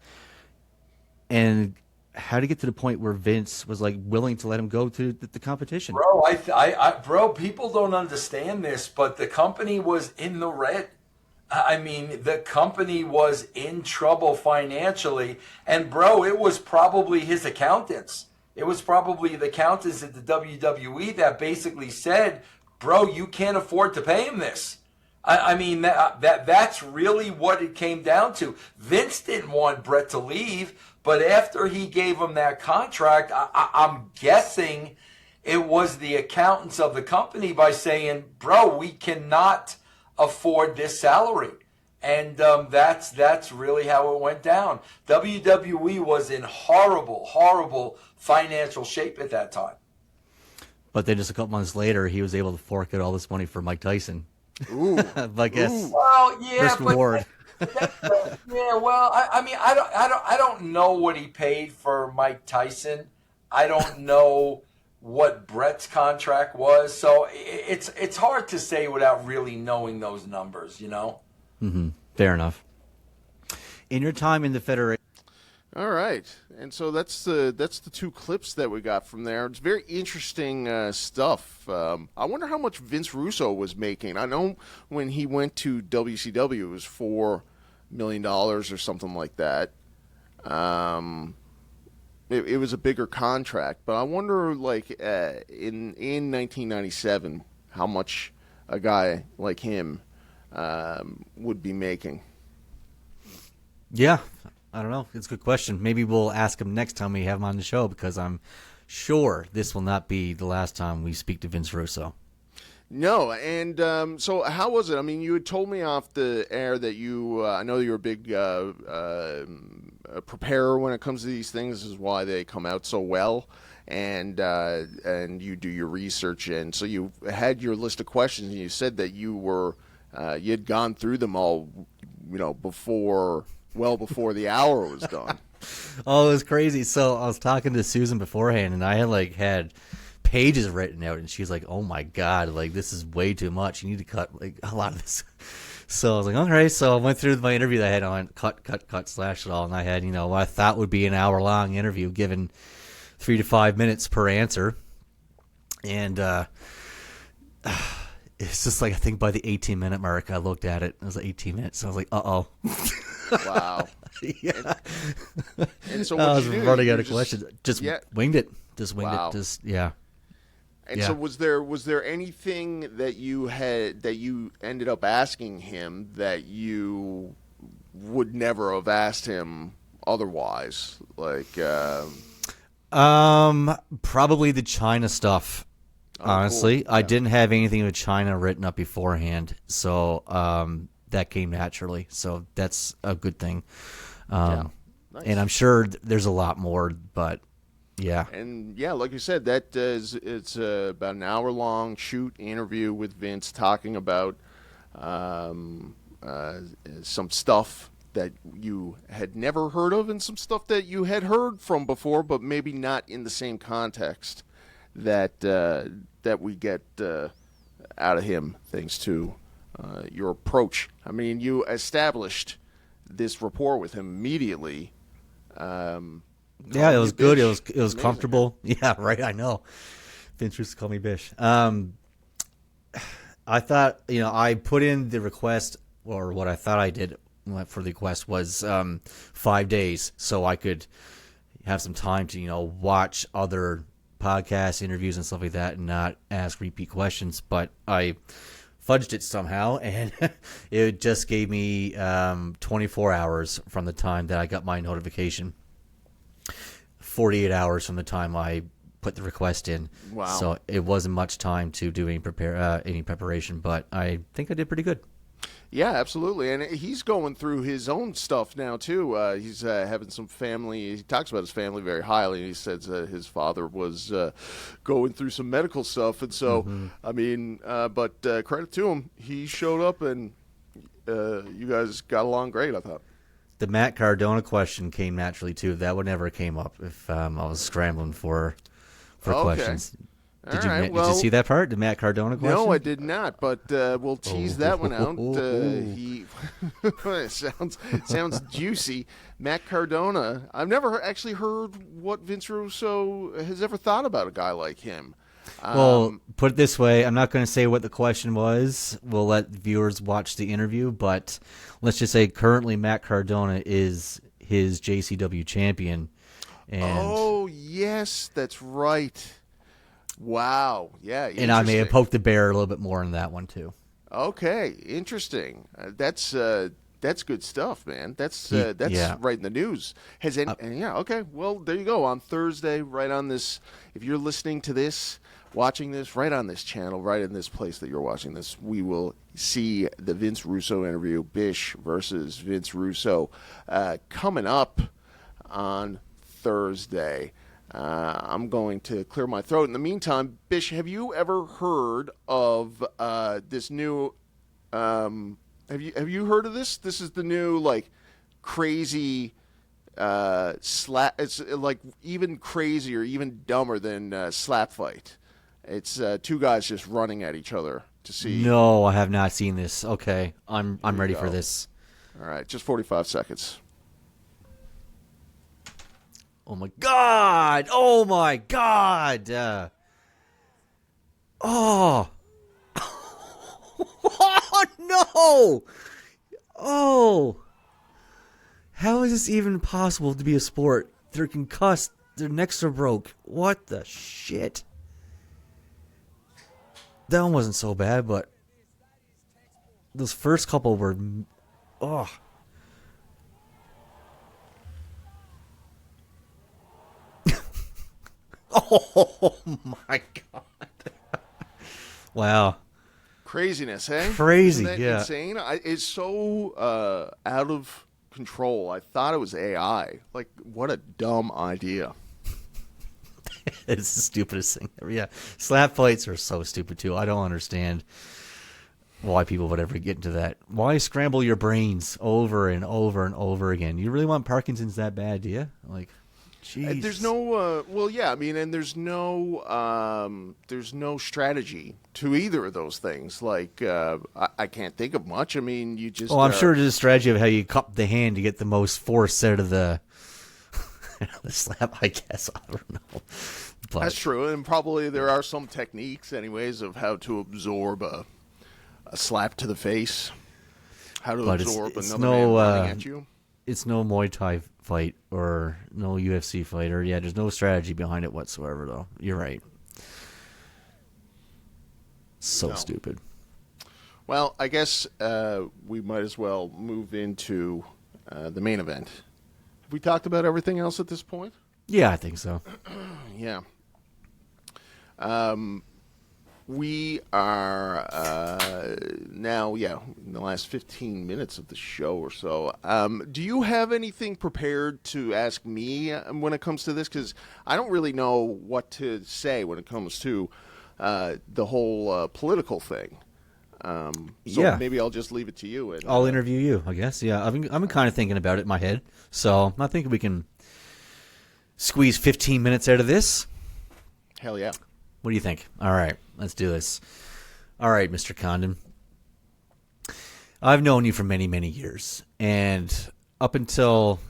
and how to get to the point where Vince was like willing to let him go to the competition? Bro, bro, people don't understand this, but the company was in the red. I mean, the company was in trouble financially, and bro, it was probably his accountants. It was probably the accountants at the WWE that basically said, "Bro, you can't afford to pay him this." I mean, that's really what it came down to. Vince didn't want Brett to leave, but after he gave him that contract, I'm guessing it was the accountants of the company by saying, "Bro, we cannot afford this salary." And that's really how it went down. WWE was in horrible, horrible financial shape at that time. But then just a couple months later, he was able to fork out all this money for Mike Tyson. Ooh. I guess. Well, yeah, first reward. Yeah, well, I mean, I don't know what he paid for Mike Tyson. I don't know what Brett's contract was, so it's hard to say without really knowing those numbers, you know. Mm-hmm. Fair enough. In your time in the Federation. All right, and so that's the two clips that we got from there. It's very interesting stuff. I wonder how much Vince Russo was making. I know when he went to WCW, it was $4 million or something like that. It was a bigger contract, but I wonder, like in 1997, how much a guy like him would be making. Yeah. I don't know. It's a good question. Maybe we'll ask him next time we have him on the show because I'm sure this will not be the last time we speak to Vince Russo. No, and so how was it? I mean, you had told me off the air that I know you're a big preparer when it comes to these things. This is why they come out so well, and you do your research. And so you had your list of questions, and you said that you had gone through them all, well before the hour was done. Oh, it was crazy. So I was talking to Susan beforehand, and I had pages written out, and she's like, "Oh my god, like this is way too much. You need to cut like a lot of this." So I was like, "Okay." So I went through my interview that I had on, cut, slash it all, and I had what I thought would be an hour-long interview, given 3 to 5 minutes per answer, and it's just like I think by the 18-minute mark, I looked at it. It was like 18 minutes. So I was like, "Uh-oh." Wow. Yeah. And so I what was you do, running out you of questions. Just yeah. winged it. Just winged Wow. it. Just yeah. And Yeah. so was there anything that you ended up asking him that you would never have asked him otherwise? Like probably the China stuff. Honestly, cool. I Yeah. didn't have anything with China written up beforehand, so that came naturally. So that's a good thing. Nice. And I'm sure there's a lot more, but yeah. And yeah, like you said, it's about an hour-long shoot interview with Vince talking about some stuff that you had never heard of and some stuff that you had heard from before, but maybe not in the same context that we get out of him, thanks to your approach. I mean, you established this rapport with him immediately. Yeah, it was good. It was Amazing. comfortable. Yeah, right. I know. Vince Russo called me Bish. I thought, I put in the request, or what I thought I did for the request was 5 days, so I could have some time to, watch other podcasts, interviews, and stuff like that, and not ask repeat questions. But I fudged it somehow, and it just gave me 24 hours from the time that I got my notification. 48 hours from the time I put the request in. Wow. So it wasn't much time to do any preparation, but I think I did pretty good. Yeah, absolutely. And he's going through his own stuff now, too. He's having some family. He talks about his family very highly. He says his father was going through some medical stuff. And so, I mean, but credit to him. He showed up, and you guys got along great, I thought. The Matt Cardona question came naturally, too. That would never came up if I was scrambling for questions. Did you see that part? The Matt Cardona question? No, I did not, but we'll tease that one out. He sounds juicy. Matt Cardona. I've never actually heard what Vince Russo has ever thought about a guy like him. Well, put it this way, I'm not going to say what the question was. We'll let viewers watch the interview, but let's just say currently Matt Cardona is his JCW champion. And oh, yes, that's right. Wow. Yeah. And I may have poked the bear a little bit more in that one too. Okay. Interesting. That's good stuff, man. That's right in the news. Yeah. Okay. Well, there you go. On Thursday, right on this. If you're listening to this, watching this, right on this channel, right in this place that you're watching this, we will see the Vince Russo interview, Bish versus Vince Russo, coming up on Thursday. I'm going to clear my throat. In the meantime, Bish, have you ever heard of this new? Have you heard of this? This is the new crazy slap. It's like even crazier, even dumber than slap fight. It's two guys just running at each other to see. No, I have not seen this. Okay, I'm ready for this. All right, just 45 seconds. Oh my god! Oh my god! Oh! Oh no! Oh! How is this even possible to be a sport? They're concussed. Their necks are broke. What the shit? That one wasn't so bad, but those first couple were. Oh. Oh my god! Wow, Craziness, eh? Crazy, Isn't that yeah. insane. It's so out of control. I thought it was AI. Like, what a dumb idea. It's the stupidest thing ever. Yeah, slap fights are so stupid too. I don't understand why people would ever get into that. Why scramble your brains over and over and over again? You really want Parkinson's that bad, do you? Like, Jeez. There's no, well, yeah, I mean, and there's no strategy to either of those things. Like, I can't think of much. I mean, you just. Oh, I'm sure there's a strategy of how you cup the hand to get the most force out of the slap, I guess. I don't know. But that's true, and probably there are some techniques, anyways, of how to absorb a slap to the face, how to absorb it's another man running at you. It's no Muay Thai fight or no UFC fight, or there's no strategy behind it whatsoever, though. You're right. So stupid. Well, I guess we might as well move into the main event. Have we talked about everything else at this point? Yeah, I think so. Yeah. We are now, in the last 15 minutes of the show or so. Do you have anything prepared to ask me when it comes to this? Because I don't really know what to say when it comes to the whole political thing. So maybe I'll just leave it to you. And, I'll interview you, I guess. Yeah, I've been kind of thinking about it in my head. So I think we can squeeze 15 minutes out of this. Hell yeah. What do you think? All right, let's do this. All right, Mr. Condon. I've known you for many, many years. And up until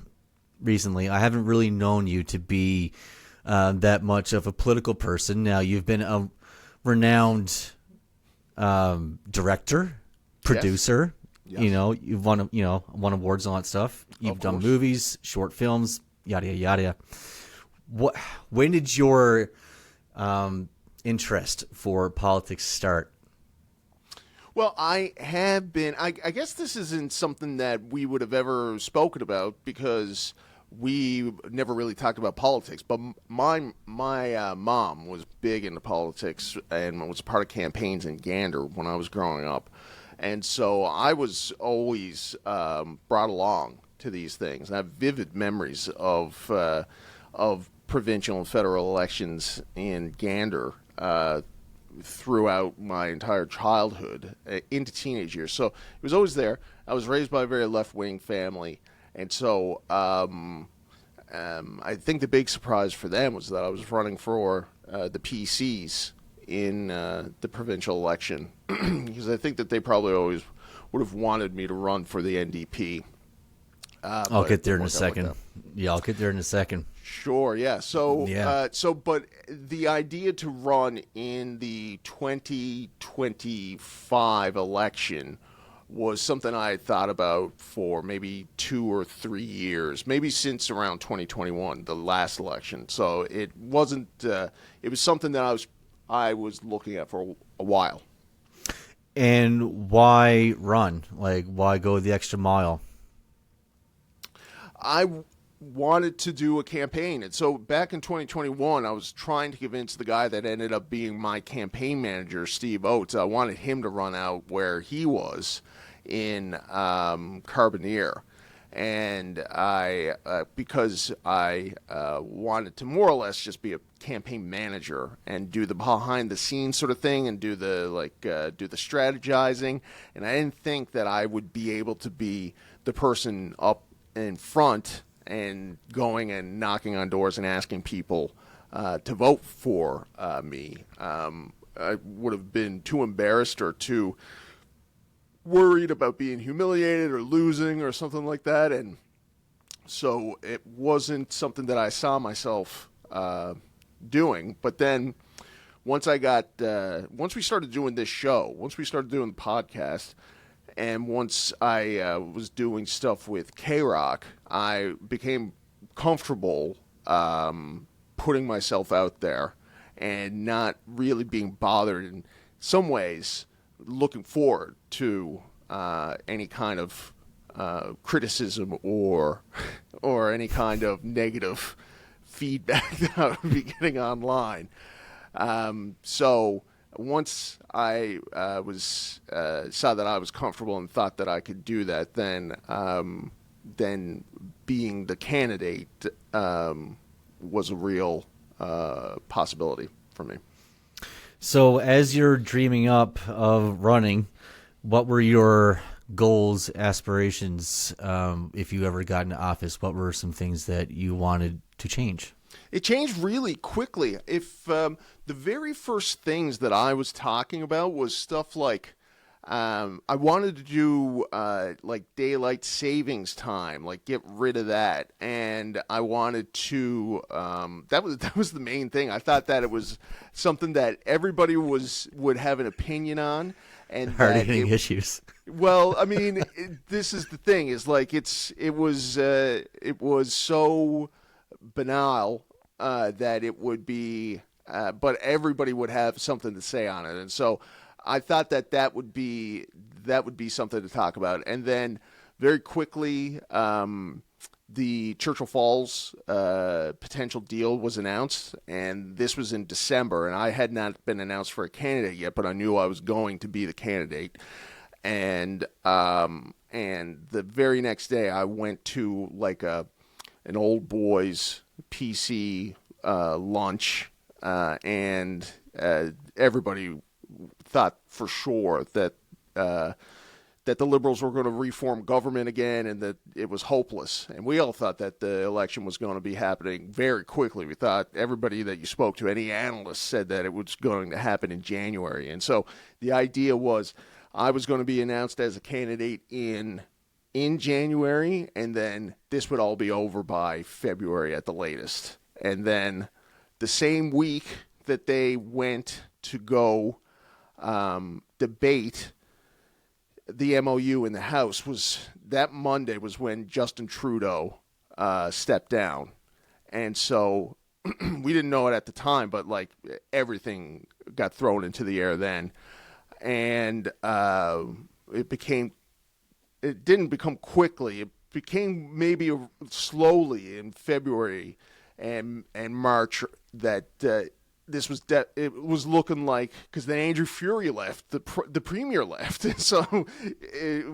recently, I haven't really known you to be that much of a political person. Now, you've been a renowned director, producer. Yes. You've won awards and all that stuff. You've done movies, short films, yada, yada. When did your interest for politics start? Well, I have been. I guess this isn't something that we would have ever spoken about because we never really talked about politics. But my mom was big into politics and was a part of campaigns in Gander when I was growing up, and so I was always brought along to these things. And I have vivid memories of provincial and federal elections in Gander throughout my entire childhood into teenage years. So it was always there. I was raised by a very left-wing family, and so I think the big surprise for them was that I was running for the PCs in the provincial election because I think that they probably always would have wanted me to run for the NDP. I'll get there in a second. Yeah, I'll get there in a second. Sure, yeah. So, but the idea to run in the 2025 election was something I had thought about for maybe 2 or 3 years, maybe since around 2021, the last election. So it wasn't. It was something that I was looking at for a while. And why run? Like, why go the extra mile? I wanted to do a campaign. And so back in 2021, I was trying to convince the guy that ended up being my campaign manager, Steve Oates. I wanted him to run out where he was in Carbonear. And because I wanted to more or less just be a campaign manager and do the behind the scenes sort of thing and do the strategizing. And I didn't think that I would be able to be the person up in front and going and knocking on doors and asking people to vote for me. I would have been too embarrassed or too worried about being humiliated or losing or something like that. And so it wasn't something that I saw myself doing. But then once we started doing this show, once we started doing the podcast, and once I was doing stuff with K-Rock, I became comfortable putting myself out there and not really being bothered in some ways, looking forward to any kind of criticism or any kind of negative feedback that I would be getting online. So once I saw that I was comfortable and thought that I could do that, then being the candidate was a real possibility for me. So as you're dreaming up of running, what were your goals, aspirations, if you ever got into office, what were some things that you wanted to change? It changed really quickly. If the very first things that I was talking about was stuff like I wanted to do like daylight savings time, like get rid of that, and I wanted to. That was the main thing. I thought that it was something that everybody would have an opinion on, and Hard-hitting issues. Well, I mean, this is the thing: is like it was so banal that it would be, but everybody would have something to say on it, and so. I thought that would be something to talk about, and then very quickly, the Churchill Falls potential deal was announced, and this was in December, and I had not been announced for a candidate yet, but I knew I was going to be the candidate, and the very next day I went to like an old boys PC lunch, and everybody thought for sure that the liberals were going to reform government again and that it was hopeless. And we all thought that the election was going to be happening very quickly. We thought everybody that you spoke to, any analyst, said that it was going to happen in January. And so the idea was I was going to be announced as a candidate in January, and then this would all be over by February at the latest. And then the same week that they went to go debate the MOU in the House, was that Monday was when Justin Trudeau stepped down. And so we didn't know it at the time, but like everything got thrown into the air then. And it didn't become quickly. It became maybe slowly in February and March that this was it was looking like, because then Andrew Fury left, the premier left, and so it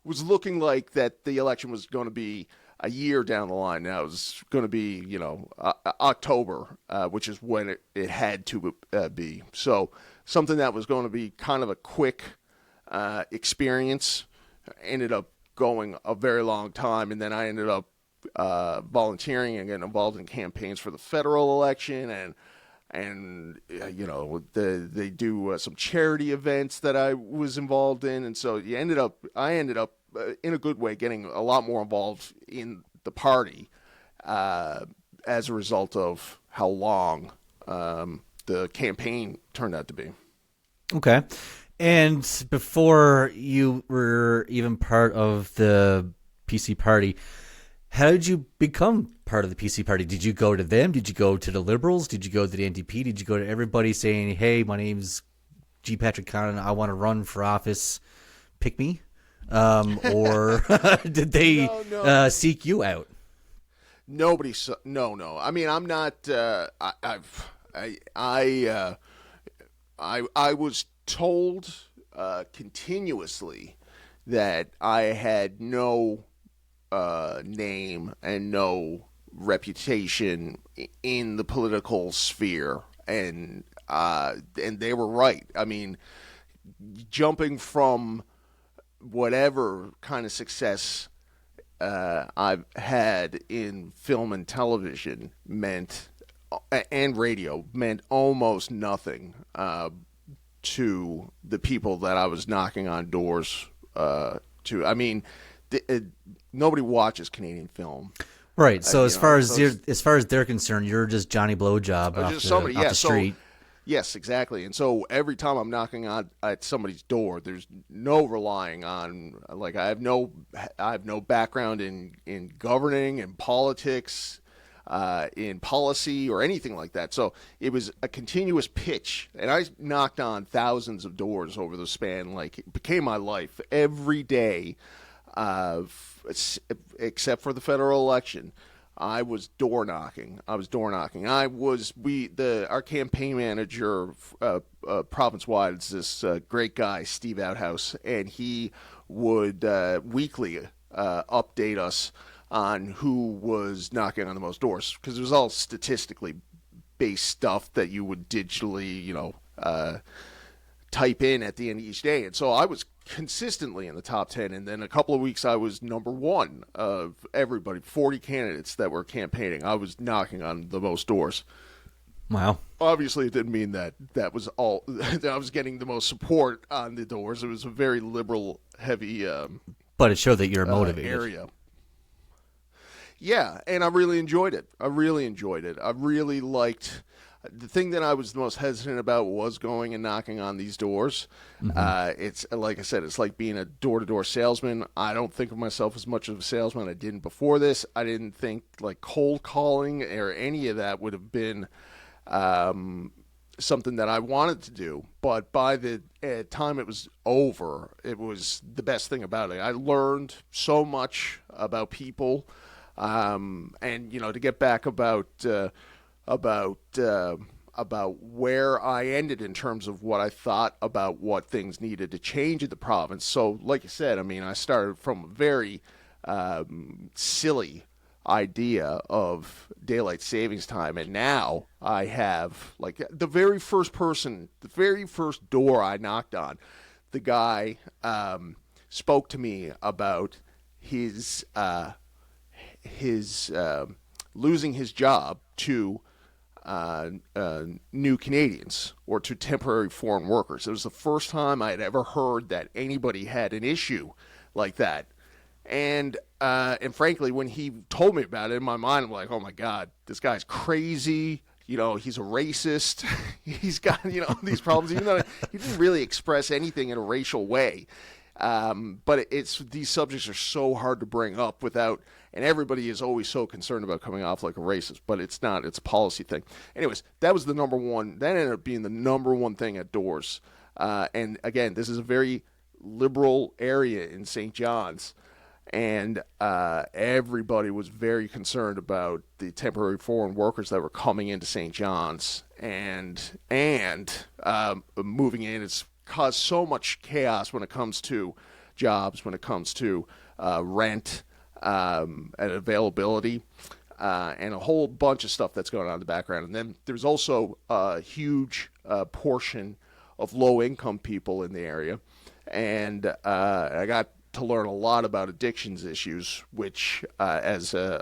was looking like that the election was going to be a year down the line. Now it was going to be October, which is when it had to be. So something that was going to be kind of a quick experience ended up going a very long time, and then I ended up volunteering and getting involved in campaigns for the federal election, and they do some charity events that I was involved in, and so I ended up in a good way getting a lot more involved in the party as a result of how long the campaign turned out to be. Okay. And before you were even part of the PC party, how did you become part of the PC party? Did you go to them? Did you go to the Liberals? Did you go to the NDP? Did you go to everybody saying, hey, my name's G. Patrick Condon, I want to run for office, pick me? Or did they seek you out? Nobody. No. I mean, I'm not. I was told continuously that I had no name and no reputation in the political sphere, and they were right. I mean, jumping from whatever kind of success I've had in film and television and radio meant almost nothing to the people that I was knocking on doors to. I mean, nobody watches Canadian film, right? So as far as they're concerned, you're just Johnny Blowjob off the street. Yes, exactly. And so every time I'm knocking on at somebody's door, there's no relying on, like, I have no background in governing, in politics, in policy, or anything like that. So it was a continuous pitch, and I knocked on thousands of doors over the span. Like, it became my life every day, except for the federal election. I was door knocking. Our campaign manager, province wide, is this great guy, Steve Outhouse, and he would weekly update us on who was knocking on the most doors, because it was all statistically based stuff that you would digitally, type in at the end of each day. And so I was consistently in the top 10, and then a couple of weeks I was number one of everybody, 40 candidates that were campaigning. I was knocking on the most doors. Wow. Obviously, it didn't mean that was all that I was getting the most support on the doors. It was a very liberal, heavy But it showed that you're motivated. area. Yeah, and I really enjoyed it. I really liked. The thing that I was the most hesitant about was going and knocking on these doors. It's like I said, it's like being a door-to-door salesman. I don't think of myself as much of a salesman. I didn't before this. I didn't think like cold calling or any of that would have been something that I wanted to do. But by the time it was over, it was the best thing about it. I learned so much about people, and to get back about where I ended in terms of what I thought about what things needed to change in the province. So, like you said, I mean, I started from a very silly idea of daylight savings time, and now I have, like, the very first door I knocked on, the guy spoke to me about his losing his job to new Canadians or to temporary foreign workers. It was the first time I had ever heard that anybody had an issue like that. And frankly, when he told me about it, in my mind, I'm like, oh my God, this guy's crazy. He's a racist. He's got, these problems, even though he didn't really express anything in a racial way. But these subjects are so hard to bring up without, and everybody is always so concerned about coming off like a racist, but it's not. It's a policy thing. Anyways, that was the number one. That ended up being the number one thing at doors. And again, this is a very liberal area in St. John's, and everybody was very concerned about the temporary foreign workers that were coming into St. John's and moving in. It's caused so much chaos when it comes to jobs, when it comes to rent and availability, and a whole bunch of stuff that's going on in the background. And then there's also a huge portion of low-income people in the area, and I got to learn a lot about addictions issues, which as an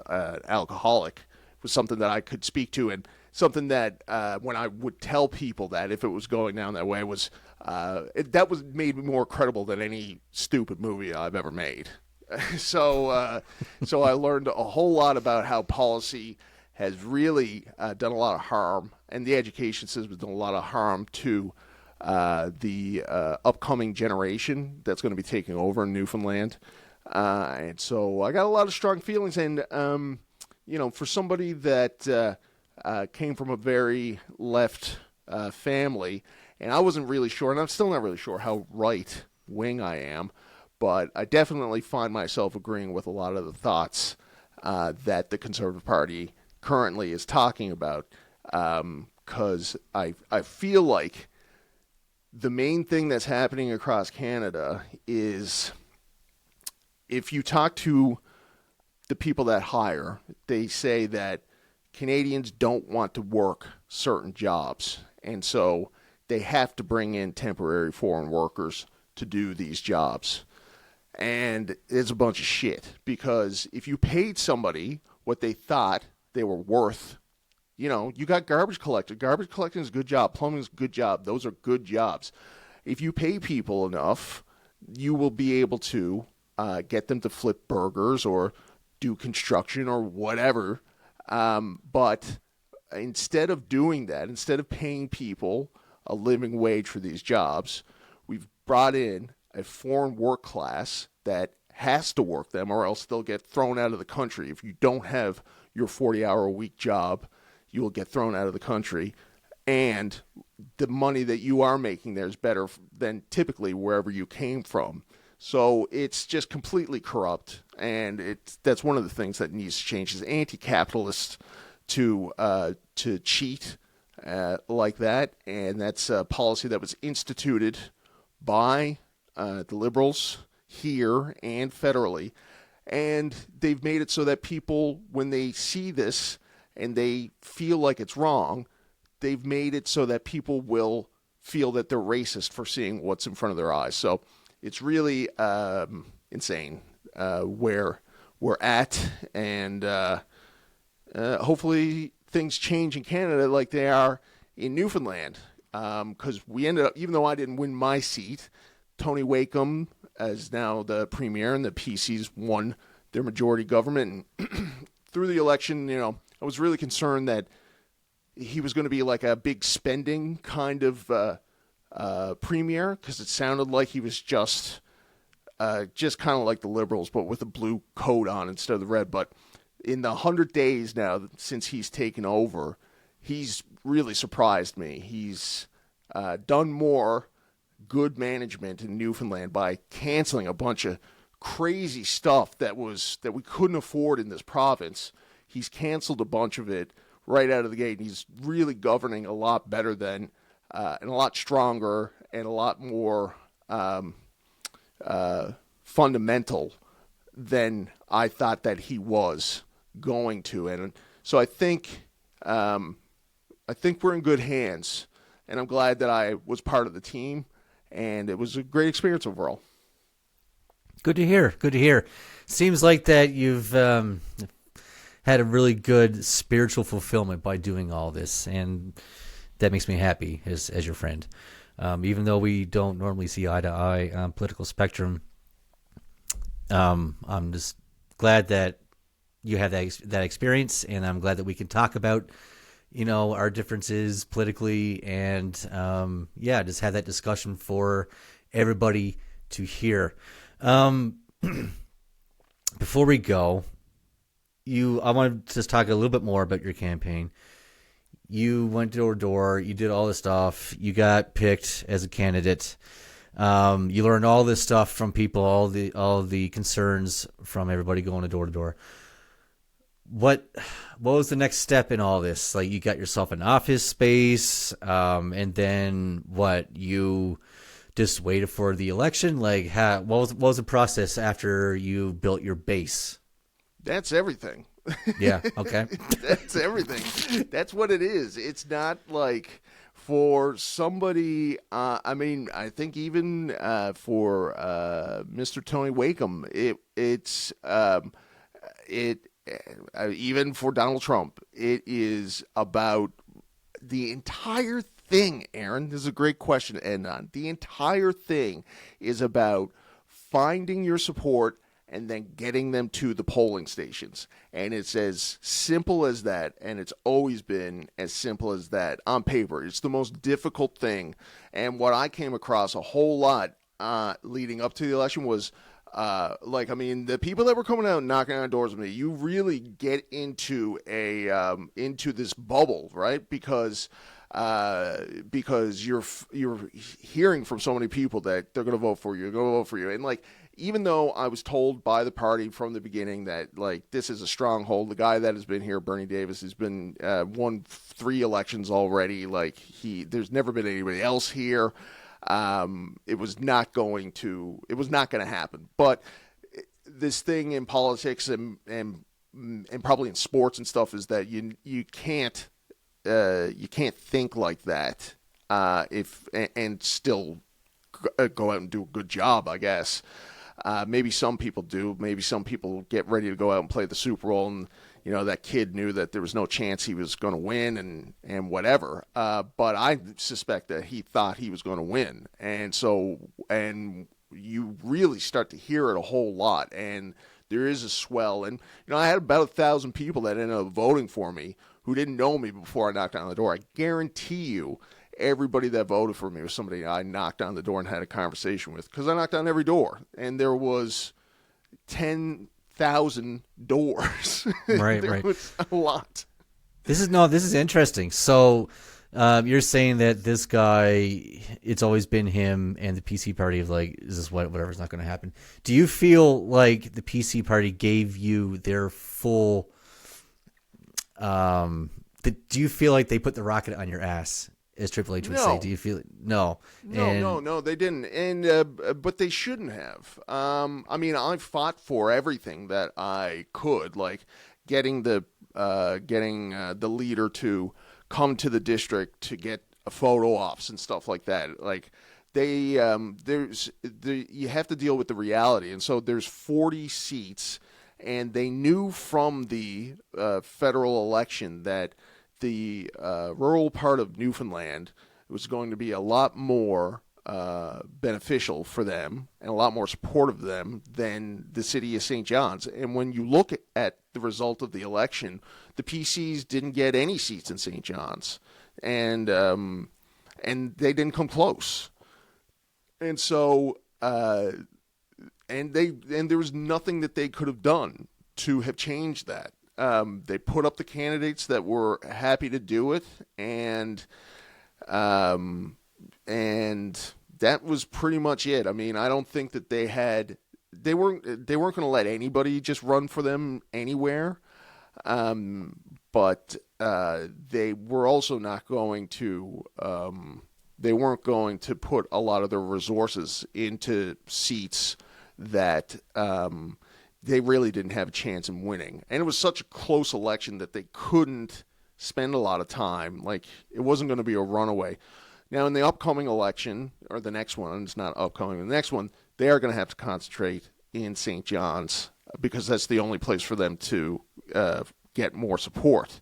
alcoholic was something that I could speak to, and something that when I would tell people that if it was going down that way was that was made me more credible than any stupid movie I've ever made. So I learned a whole lot about how policy has really done a lot of harm, and the education system has done a lot of harm to the upcoming generation that's going to be taking over in Newfoundland. And so I got a lot of strong feelings, and for somebody that came from a very left family, and I wasn't really sure, and I'm still not really sure how right-wing I am, but I definitely find myself agreeing with a lot of the thoughts that the Conservative Party currently is talking about, because I feel like the main thing that's happening across Canada is, if you talk to the people that hire, they say that Canadians don't want to work certain jobs, and so they have to bring in temporary foreign workers to do these jobs. And it's a bunch of shit, because if you paid somebody what they thought they were worth, you got garbage collector. Garbage collecting is a good job. Plumbing is a good job. Those are good jobs. If you pay people enough, you will be able to get them to flip burgers or do construction or whatever. But instead of doing that, instead of paying people a living wage for these jobs, we've brought in a foreign work class that has to work them, or else they'll get thrown out of the country. If you don't have your 40-hour-a-week job, you will get thrown out of the country, and the money that you are making there is better than typically wherever you came from. So it's just completely corrupt, and that's one of the things that needs to change. Is anti-capitalist to cheat like that, and that's a policy that was instituted by the Liberals here and federally, and they've made it so that people, when they see this and they feel like it's wrong, they've made it so that people will feel that they're racist for seeing what's in front of their eyes. So it's really insane where we're at, and hopefully things change in Canada like they are in Newfoundland. Because we ended up, even though I didn't win my seat, Tony Wakeham is now the premier, and the PCs won their majority government. And through the election, I was really concerned that he was going to be like a big spending kind of premier, because it sounded like he was just kind of like the Liberals, but with a blue coat on instead of the red. But in the 100 days now since he's taken over, he's really surprised me. He's done more good management in Newfoundland by canceling a bunch of crazy stuff that we couldn't afford in this province. He's canceled a bunch of it right out of the gate, and he's really governing a lot better than and a lot stronger and a lot more fundamental than I thought that he was going to. And so I think we're in good hands, and I'm glad that I was part of the team, and it was a great experience overall. Good to hear. Good to hear. Seems like that you've had a really good spiritual fulfillment by doing all this, and that makes me happy as your friend. Even though we don't normally see eye to eye on political spectrum, I'm just glad that you had that experience, and I'm glad that we can talk about our differences politically, and just have that discussion for everybody to hear. Before we go, I want to just talk a little bit more about your campaign. You went door to door, you did all this stuff, you got picked as a candidate. You learned all this stuff from people, all the concerns from everybody going door to door. What was the next step in all this? Like, you got yourself an office space, and then what? You just waited for the election? Like, what was the process after you built your base? That's everything. Yeah, okay. That's everything. That's what it is. It's not like for somebody, I think even for Mr. Tony Wakeham, even for Donald Trump, it is about the entire thing, Aaron. This is a great question to end on. The entire thing is about finding your support and then getting them to the polling stations. And it's as simple as that, and it's always been as simple as that on paper. It's the most difficult thing. And what I came across a whole lot leading up to the election was, the people that were coming out and knocking on doors with me, you really get into into this bubble, right? Because you're hearing from so many people that they're going to vote for you, and even though I was told by the party from the beginning that this is a stronghold, the guy that has been here, Bernie Davis, has been won 3 elections already. There's never been anybody else here. It was not going to happen. But this thing in politics and probably in sports and stuff is that you can't think like that and still go out and do a good job, I guess. Maybe some people do. Maybe some people get ready to go out and play the Super Bowl, and that kid knew that there was no chance he was going to win and whatever. But I suspect that he thought he was going to win, and you really start to hear it a whole lot, and there is a swell. And I had about 1,000 people that ended up voting for me who didn't know me before I knocked on the door. I guarantee you, everybody that voted for me was somebody I knocked on the door and had a conversation with, because I knocked on every door, and there was 10,000 doors. Right, there was a lot. This is interesting. So you're saying that this guy, it's always been him and the PC party of is this whatever's not going to happen. Do you feel like the PC party gave you their full? Do you feel like they put the rocket on your ass, as Triple H would say? Do you feel it? No. No, they didn't, and but they shouldn't have. I fought for everything that I could, like getting the leader to come to the district to get photo ops and stuff like that. you have to deal with the reality, and so there's 40 seats, and they knew from the federal election that the rural part of Newfoundland was going to be a lot more beneficial for them and a lot more supportive of them than the city of St. John's. And when you look at the result of the election, the PCs didn't get any seats in St. John's, and they didn't come close. And so, and there was nothing that they could have done to have changed that. They put up the candidates that were happy to do it, and that was pretty much it. I mean, I don't think that they weren't going to let anybody just run for them anywhere, but they were also not going to. They weren't going to put a lot of their resources into seats that they really didn't have a chance in winning. And it was such a close election that they couldn't spend a lot of time. Like, it wasn't going to be a runaway. Now, in the upcoming election, or the next one, it's not upcoming, the next one, they are going to have to concentrate in St. John's because that's the only place for them to get more support.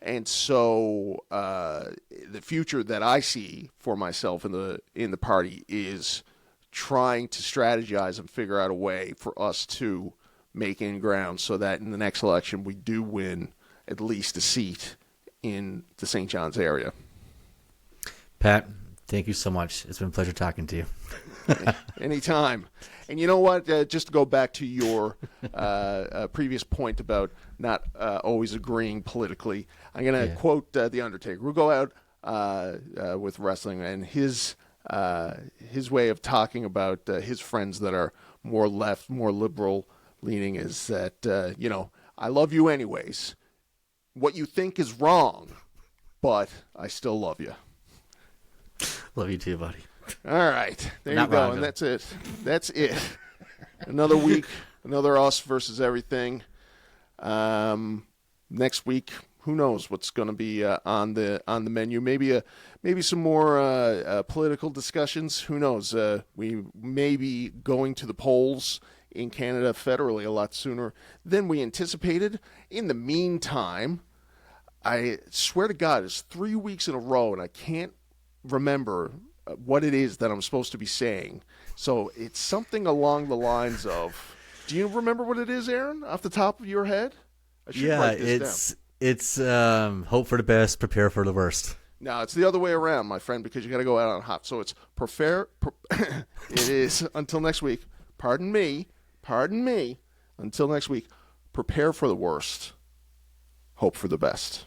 And so the future that I see for myself in the party is trying to strategize and figure out a way for us to make in ground so that in the next election we do win at least a seat in the St. John's area. Pat, thank you so much. It's been a pleasure talking to you. Anytime. And you know what? Just to go back to your previous point about not always agreeing politically, I'm going to quote The Undertaker. We'll go out with wrestling, and his way of talking about his friends that are more left, more liberal leaning is that, I love you anyways. What you think is wrong, but I still love you. Love you too, buddy. All right. There Not you go. wrong, And though. that's it. That's it. Another week, another us versus everything. Next week, who knows what's going to be on the menu? Maybe some more political discussions. Who knows? We may be going to the polls in Canada federally a lot sooner than we anticipated. In the meantime, I swear to God, it's 3 weeks in a row, and I can't remember what it is that I'm supposed to be saying. So it's something along the lines of, do you remember what it is, Aaron, off the top of your head? I should write this down. It's hope for the best, prepare for the worst. No, it's the other way around, my friend, because you got to go out on hot. So it's it is, until next week, pardon me, until next week, prepare for the worst, hope for the best.